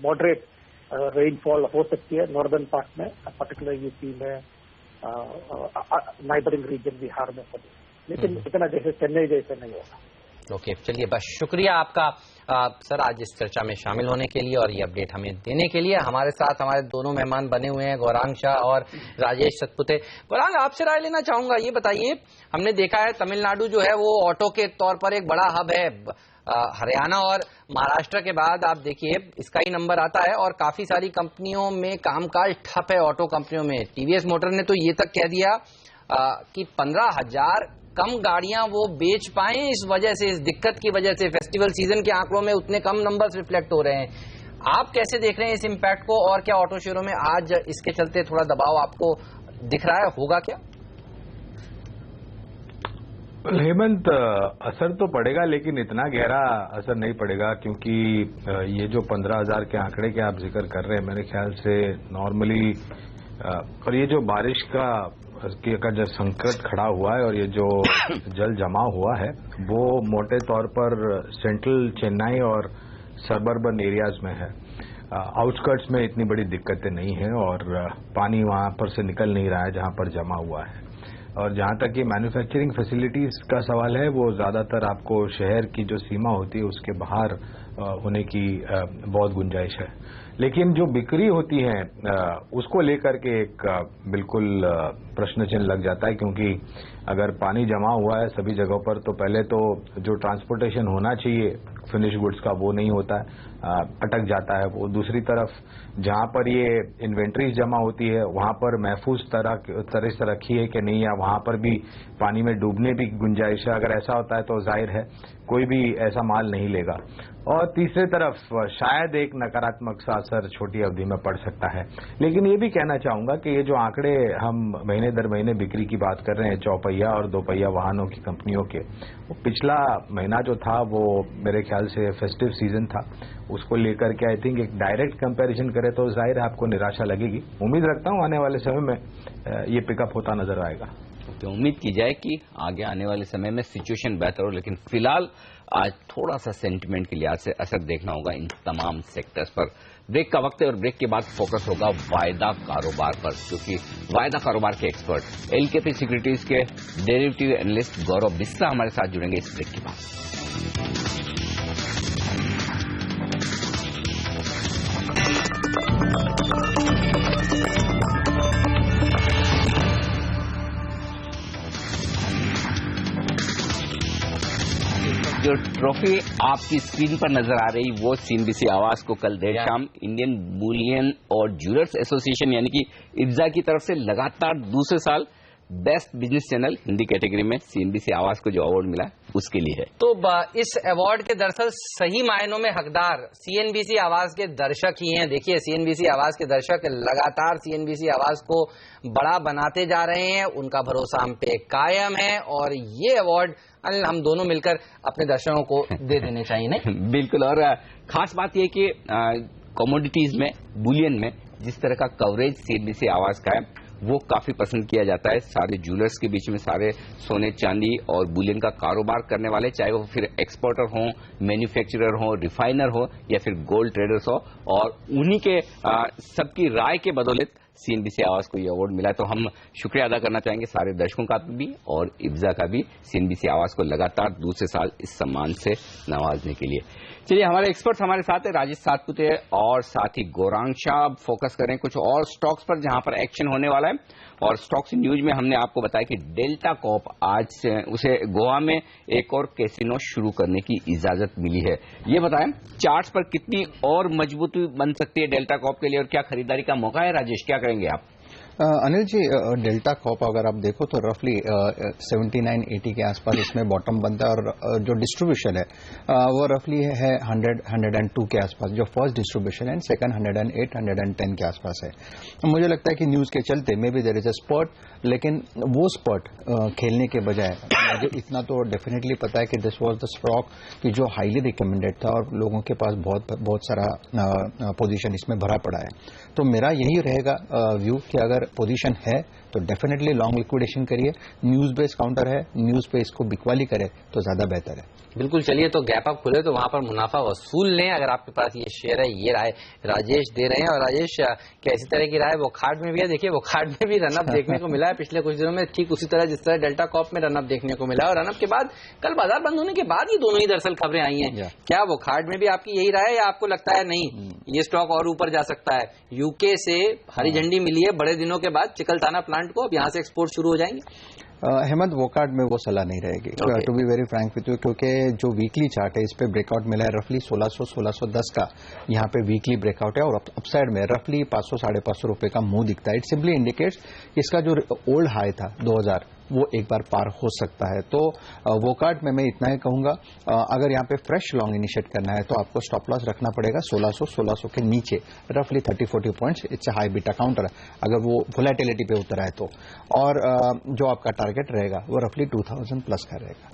मॉडरेट रेनफॉल हो सकती है नॉर्दर्न पार्ट में, पर्टिकुलर यूपी में, नाइबरिंग रीजन बिहार में। लेकिन इतना जैसे चेन्नई जैसे नहीं होगा। ओके, चलिए, बस शुक्रिया आपका सर आज इस चर्चा में शामिल होने के लिए और ये अपडेट हमें देने के लिए। हमारे साथ हमारे दोनों मेहमान बने हुए हैं, गौरांग शाह और राजेश सतपुते। गौरांग, आपसे राय लेना चाहूंगा, ये बताइए, हमने देखा है तमिलनाडु जो है वो ऑटो के तौर पर एक बड़ा हब है। हरियाणा और महाराष्ट्र के बाद आप देखिए इसका ही नंबर आता है और काफी सारी कंपनियों में कामकाज ठप है। ऑटो कंपनियों में टीवीएस मोटर ने तो ये तक कह दिया कि 15,000 कम गाड़ियां वो बेच पाए इस वजह से, इस दिक्कत की वजह से। फेस्टिवल सीजन के आंकड़ों में उतने कम नंबर्स रिफ्लेक्ट हो रहे हैं। आप कैसे देख रहे हैं इस इम्पैक्ट को, और क्या ऑटो शेयरों में आज इसके चलते थोड़ा दबाव आपको दिख रहा है, होगा क्या? हेमंत, असर तो पड़ेगा लेकिन इतना गहरा असर नहीं पड़ेगा, क्योंकि ये जो 15,000 के आंकड़े के आप जिक्र कर रहे हैं, मेरे ख्याल से नॉर्मली, और ये जो बारिश का जो संकट खड़ा हुआ है और ये जो जल जमा हुआ है, वो मोटे तौर पर सेंट्रल चेन्नई और सबर्बन एरियाज में है। आउटस्कर्ट्स में इतनी बड़ी दिक्कतें नहीं हैं और पानी वहां पर से निकल नहीं रहा है जहां पर जमा हुआ है। और जहां तक ये मैन्युफैक्चरिंग फैसिलिटीज का सवाल है, वो ज्यादातर आपको शहर की जो सीमा होती है उसके बाहर होने की बहुत गुंजाइश है। लेकिन जो बिक्री होती है उसको लेकर के एक बिल्कुल प्रश्न चिन्ह लग जाता है, क्योंकि अगर पानी जमा हुआ है सभी जगहों पर, तो पहले तो जो ट्रांसपोर्टेशन होना चाहिए फिनिश गुड्स का वो नहीं होता है, अटक जाता है वो। दूसरी तरफ जहां पर ये इन्वेंट्रीज जमा होती है वहां पर महफूज तरह से रखी है कि नहीं, या वहां पर भी पानी में डूबने की गुंजाइश है। अगर ऐसा होता है तो जाहिर है कोई भी ऐसा माल नहीं लेगा। और तीसरी तरफ शायद एक नकारात्मक सा असर छोटी अवधि में पड़ सकता है। लेकिन ये भी कहना चाहूंगा कि ये जो आंकड़े हम महीने दर महीने बिक्री की बात कर रहे हैं चौपहिया और दोपहिया वाहनों की कंपनियों के, वो पिछला महीना जो था वो मेरे ख्याल से फेस्टिव सीजन था, उसको लेकर के आई थिंक एक डायरेक्ट कंपैरिजन करें तो जाहिर है आपको निराशा लगेगी। उम्मीद रखता हूं आने वाले समय में ये पिकअप होता नजर आएगा। तो उम्मीद की जाए कि आगे आने वाले समय में सिचुएशन बेहतर हो, लेकिन फिलहाल आज थोड़ा सा सेंटिमेंट के लिहाज से असर देखना होगा इन तमाम सेक्टर्स पर। ब्रेक का वक्त है और ब्रेक के बाद फोकस होगा वायदा कारोबार पर, क्योंकि वायदा कारोबार के एक्सपर्ट एलकेपी सिक्योरिटीज के डेरिवेटिव एनालिस्ट गौरव बिस्ला हमारे साथ जुड़ेंगे इस ब्रेक के बाद। जो ट्रॉफी आपकी स्क्रीन पर नजर आ रही वो सीएनबीसी आवाज को कल देर शाम इंडियन बुलियन और ज्वेलर्स एसोसिएशन यानी कि इब्जा की तरफ से लगातार दूसरे साल best business channel Hindi category में सीएनबीसी आवाज को जो अवार्ड मिला उसके लिए है। तो इस अवार्ड के दरअसल सही मायनों में हकदार सीएनबीसी आवाज के दर्शक ही हैं। देखिए, सीएनबीसी आवाज के दर्शक लगातार सीएनबीसी आवाज को बड़ा बनाते जा रहे हैं, उनका भरोसा हम पे कायम है और ये अवार्ड हम दोनों मिलकर अपने दर्शकों को दे देने चाहिए। नहीं बिल्कुल, और खास बात यह कि कमोडिटीज में, बुलियन में जिस तरह का कवरेज सीएनबीसी आवाज का है वो काफी पसंद किया जाता है। सारे ज्वेलर्स के बीच में, सारे सोने चांदी और बुलियन का कारोबार करने वाले, चाहे वो फिर एक्सपोर्टर हो, मैन्युफैक्चरर हो, रिफाइनर हो या फिर गोल्ड ट्रेडर्स हो, और उन्हीं के सबकी राय के बदौलत सीएनबीसी आवाज को ये अवार्ड मिला। तो हम शुक्रिया अदा करना चाहेंगे सारे दर्शकों का भी और इब्जा का भी, सीएनबीसी आवाज को लगातार दूसरे साल इस सम्मान से नवाजने के लिए। चलिए, हमारे एक्सपर्ट्स हमारे साथ है, राजेश सतपुते और साथ ही गौरांग शाह। फोकस करें कुछ और स्टॉक्स पर जहां पर एक्शन होने वाला है। और स्टॉक्स न्यूज में हमने आपको बताया कि डेल्टा कॉर्प आज से उसे गोवा में एक और कैसीनो शुरू करने की इजाजत मिली है। ये बताएं चार्ट्स पर कितनी और मजबूती बन सकती है डेल्टा कॉर्प के लिए और क्या खरीदारी का मौका है? राजेश, क्या करेंगे आप? अनिल जी, डेल्टा कॉर्प अगर आप देखो तो रफली 79-80 के आसपास इसमें बॉटम बनता है और जो डिस्ट्रीब्यूशन है वो रफली है 100-102 के आसपास, जो फर्स्ट डिस्ट्रीब्यूशन है, सेकंड 108-110 के आसपास है। मुझे लगता है कि न्यूज के चलते may be there is a spot, लेकिन वो स्पॉट खेलने के बजाय मुझे इतना तो डेफिनेटली पता है कि दिस वाज द स्टॉक कि जो हाईली रिकमेंडेड था और लोगों के पास बहुत सारा पोजीशन इसमें भरा पड़ा है। तो मेरा यही रहेगा व्यू कि अगर पोजीशन है तो डेफिनेटली लॉन्ग लिक्विडेशन करिए। न्यूज बेस्ड काउंटर है, न्यूज पे इसको बिकवाली करे तो ज्यादा बेहतर है। बिल्कुल, चलिए तो गैप अप खुले तो वहां पर मुनाफा वसूल लें अगर आपके पास ये शेयर है। ये राय राजेश दे रहे हैं। और राजेश, कैसी तरह की राय वो खाट में भी है? देखिए वो खाट में भी रनअप देखने को मिला है पिछले कुछ दिनों में, ठीक उसी तरह जिस तरह डेल्टा कॉप में रनअप देखने को मिला है। और रनअप के बाद कल बाजार बंद होने के बाद ही दोनों ही दरअसल खबरें आई हैं। क्या वो खाट में भी आपकी यही राय है या आपको लगता है नहीं ये स्टॉक और ऊपर जा सकता है? यूके से हरी झंडी मिली है बड़े दिनों के बाद चिकलथाना प्लांट को, अब यहां से एक्सपोर्ट शुरू हो जाएंगे। हेमंत, वो कार्ड में वो सलाह नहीं रहेगी to be very frank with you, क्योंकि जो वीकली चार्ट है इस पे ब्रेकआउट मिला है रफली 1600-1610 का यहाँ पे वीकली ब्रेकआउट है। और अपसाइड में रफली 500-550 रुपए का मुंह दिखता है। इट सिंपली इंडिकेट्स इसका जो ओल्ड हाई था 2000 वो एक बार पार हो सकता है। तो वो कार्ड में मैं इतना ही कहूंगा, अगर यहाँ पे फ्रेश लॉन्ग इनिशिएट करना है तो आपको स्टॉप लॉस रखना पड़ेगा 1600 के नीचे, रफली 30-40 points. It's high beta counter अगर वो वोलेटिलिटी पे उतर आए तो। और जो आपका टारगेट रहेगा वो रफली 2000 प्लस का रहेगा।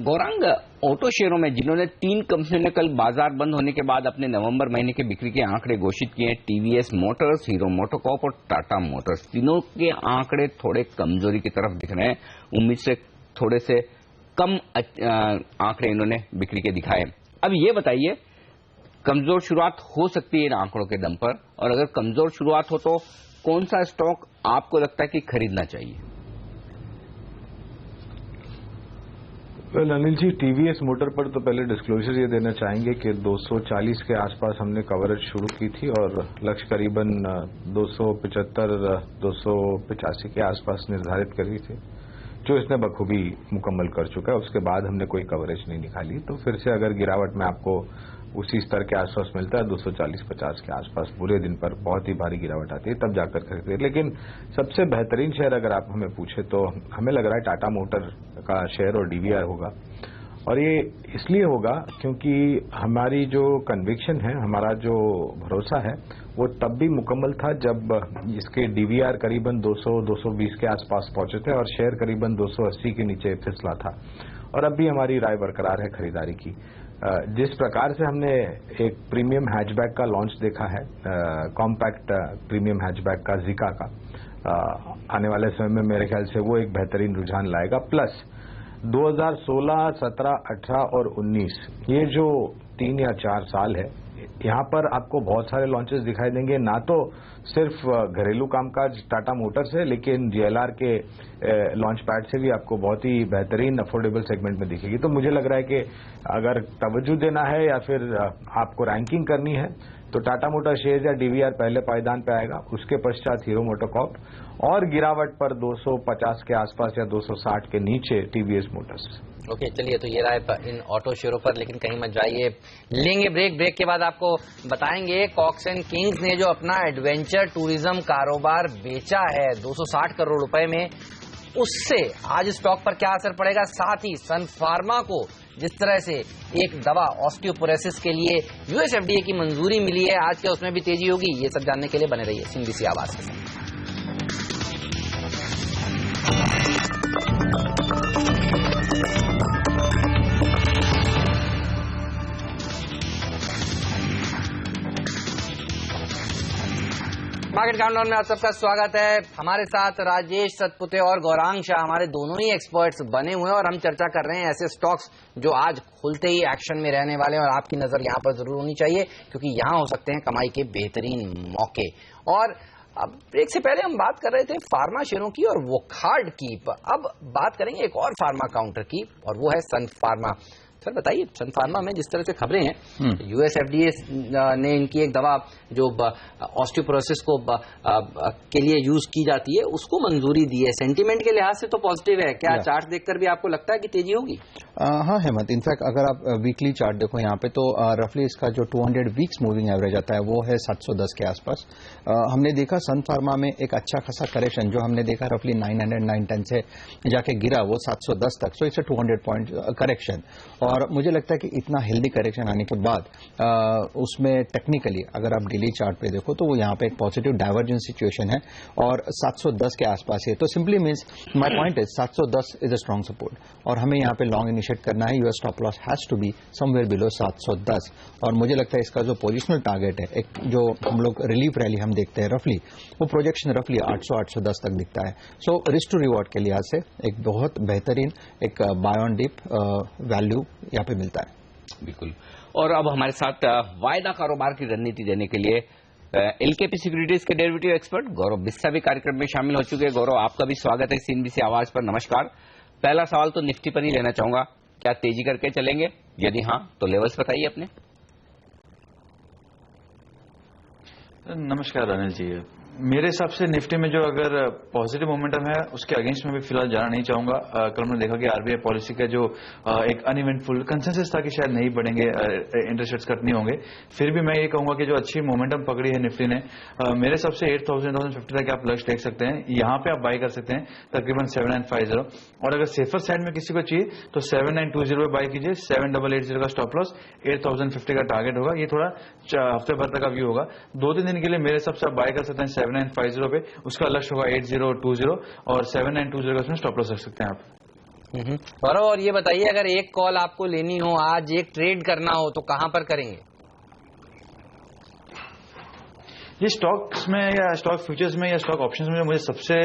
गौरांग, ऑटो शेयरों में जिन्होंने 3 कंपनियों ने कल बाजार बंद होने के बाद अपने नवंबर महीने के बिक्री के आंकड़े घोषित किए हैं, टीवीएस मोटर्स, हीरो मोटोकॉर्प और टाटा मोटर्स, तीनों के आंकड़े थोड़े कमजोरी की तरफ दिख रहे हैं। उम्मीद से थोड़े से कम आंकड़े इन्होंने बिक्री के दिखाए। अब ये बताइए, कमजोर शुरुआत हो सकती है इन आंकड़ों के दम पर, और अगर कमजोर शुरुआत हो तो कौन सा स्टॉक आपको लगता है कि खरीदना चाहिए? Well Anil ji, TVS motor पर तो पहले डिस्क्लोजर ये देना चाहेंगे कि 240 के आसपास हमने कवरेज शुरू की थी और लक्ष्य करीबन 275-285 के आसपास निर्धारित करी थी, जो इसने बखूबी मुकम्मल कर चुका है। उसके बाद हमने कोई कवरेज नहीं निकाली। तो फिर से अगर गिरावट में आपको उसी स्तर के आसपास मिलता है 240-50 के आसपास, बुरे दिन पर बहुत ही भारी गिरावट आती है तब जाकर खरीदते। लेकिन सबसे बेहतरीन शेयर अगर आप हमें पूछे तो हमें लग रहा है टाटा मोटर का शेयर और डीवीआर होगा। और ये इसलिए होगा क्योंकि हमारी जो कन्विक्शन है, हमारा जो भरोसा है, वो तब भी मुकम्मल था जब इसके डीवीआर करीबन 200-220 के आसपास पहुंचे थे और शेयर करीबन 280 के नीचे फिसला था। और अब भी हमारी राय बरकरार है खरीदारी की। जिस प्रकार से हमने एक प्रीमियम हैचबैक का लॉन्च देखा है, कॉम्पैक्ट प्रीमियम हैचबैक का, जिका का, आने वाले समय में मेरे ख्याल से वो एक बेहतरीन रुझान लाएगा। प्लस 2016, 17, 18 और 19 ये जो 3 या 4 साल है, यहाँ पर आपको बहुत सारे लॉन्चेस दिखाई देंगे। ना तो सिर्फ घरेलू कामकाज टाटा मोटर्स है, लेकिन जीएलआर के लॉन्च पैड से भी आपको बहुत ही बेहतरीन अफोर्डेबल सेगमेंट में दिखेगी। तो मुझे लग रहा है कि अगर तवज्जो देना है या फिर आपको रैंकिंग करनी है तो टाटा मोटर शेयर या डीवीआर पहले पायदान पे आएगा, उसके पश्चात हीरो मोटोकॉर्प, और गिरावट पर 250 के आसपास या 260 के नीचे टीवीएस मोटर्स। ओके, चलिए तो ये राय इन ऑटो शेयरों पर, लेकिन कहीं मत जाइए, लेंगे ब्रेक के बाद आपको बताएंगे कॉक्स एंड किंग्स ने जो अपना एडवेंचर टूरिज्म कारोबार बेचा है 260 करोड़ रुपए में, उससे आज स्टॉक पर क्या असर पड़ेगा। साथ ही सन फार्मा को जिस तरह से एक दवा ऑस्टियोपोरोसिस के लिए यूएसएफडीए की मंजूरी मिली है, आज क्या उसमें भी तेजी होगी, ये सब जानने के लिए बने रहिए सिंबीसी आवाज के साथ। मार्केट काउंटडाउन में आप सबका स्वागत है। हमारे साथ राजेश सतपुते और गौरांग शाह, हमारे दोनों ही एक्सपर्ट्स बने हुए हैं और हम चर्चा कर रहे हैं ऐसे स्टॉक्स जो आज खुलते ही एक्शन में रहने वाले हैं और आपकी नजर यहां पर जरूर होनी चाहिए क्योंकि यहां हो सकते हैं कमाई के बेहतरीन मौके। और अब ब्रेक से पहले हम बात कर रहे थे फार्मा शेयरों की और वो खार्ड की, अब बात करेंगे एक और फार्मा काउंटर की और वो है सन फार्मा। सर बताइए, सन फार्मा में जिस तरह से खबरें हैं, यूएसएफडीए ने इनकी एक दवा जो ऑस्टियोपोरोसिस को के लिए यूज की जाती है उसको मंजूरी दी है। सेंटीमेंट के लिहाज से तो पॉजिटिव है, क्या चार्ट देखकर भी आपको लगता है कि तेजी होगी? हाँ हेमंत, इनफैक्ट अगर आप वीकली चार्ट देखो यहाँ पे तो रफली इसका जो 200 वीक्स मूविंग एवरेज आता है वो है 710 के आसपास। हमने देखा सन फार्मा में एक अच्छा खासा करेक्शन जो हमने देखा रफली 900-910 से जाके गिरा वो 710 तक, सो इट्स 200 पॉइंट करेक्शन। और मुझे लगता है कि इतना हेल्दी करेक्शन आने के बाद उसमें टेक्निकली अगर आप डेली चार्ट पे देखो तो वो यहाँ पे एक पॉजिटिव डाइवर्जेंस सिचुएशन है और 710 के आसपास है। तो simply means my point is 710 is a strong support और हमें यहाँ पे लॉन्ग इनिशिएट करना है। US stop loss has to be somewhere below 710 और मुझे लगता है इसका जो पोजिशनल टारगेट है, एक जो हम लोग रिलीफ रैली हम देखते हैं रफली, वो प्रोजेक्शन रफली 800-810 तक दिखता है। सो रिस्क टू रिवॉर्ड के लिहाज से एक बहुत बेहतरीन एक बाय ऑन डिप वैल्यू यहाँ पे मिलता है। बिल्कुल। और अब हमारे साथ वायदा कारोबार की रणनीति देने के लिए एलकेपी सिक्योरिटीज के डेरिवेटिव एक्सपर्ट गौरव बिस्सा भी कार्यक्रम में शामिल हो चुके हैं। गौरव, आपका भी स्वागत है सीएनबीसी आवाज पर। नमस्कार। पहला सवाल तो निफ्टी पर ही लेना चाहूंगा, क्या तेजी करके चलेंगे? यदि हाँ तो लेवल्स बताइए अपने। नमस्कार अनिल जी, मेरे हिसाब से निफ्टी में जो अगर पॉजिटिव मोमेंटम है उसके अगेंस्ट में भी फिलहाल जाना नहीं चाहूंगा। कल हमने देखा कि आरबीआई पॉलिसी का जो एक अनइवेंटफुल कंसेंसस था कि शायद नहीं बढ़ेंगे, इंटरेस्ट रेट्स कट नहीं होंगे, फिर भी मैं ये कहूंगा कि जो अच्छी मोमेंटम पकड़ी है निफ्टी ने, मेरे हिसाब से 8,050 तक आप लक्ष्य देख सकते हैं। यहाँ पे आप बाय कर सकते हैं तकरीबन 7950 और अगर सेफर साइड में किसी को चाहिए तो 7920 पे बाय कीजिए। 7880 का स्टॉप लॉस, 8050 का टारगेट होगा। ये थोड़ा हफ्ते भर तक का व्यू होगा। 2-3 दिन के लिए मेरे हिसाब से आप बाय कर सकते हैं 7950 पे, उसका लक्ष्य होगा 8020 और 7920 का उसमें स्टॉप लॉस रख सकते हैं आप। और ये बताइए, अगर एक कॉल आपको लेनी हो आज, एक ट्रेड करना हो तो कहां पर करेंगे? ये स्टॉक्स में या स्टॉक फ्यूचर्स में या स्टॉक ऑप्शंस में मुझे सबसे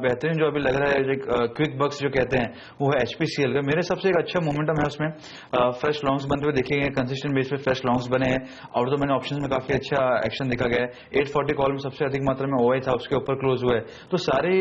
बेहतरीन जो अभी लग रहा है, जो क्विक बक्स जो कहते हैं, वो है एचपीसीएल का। मेरे हिसाब से एक अच्छा मोमेंटम है उसमें। फ्रेश लॉन्ग्स बनते हुए देखे गए, कंसिस्टेंट बेस पे फ्रेश लॉन्ग्स बने हैं और तो मैंने ऑप्शंस में काफी अच्छा एक्शन देखा गया है। 840 कॉल में सबसे अधिक मात्रा में ओआई था, उसके ऊपर क्लोज हुआ है। तो सारे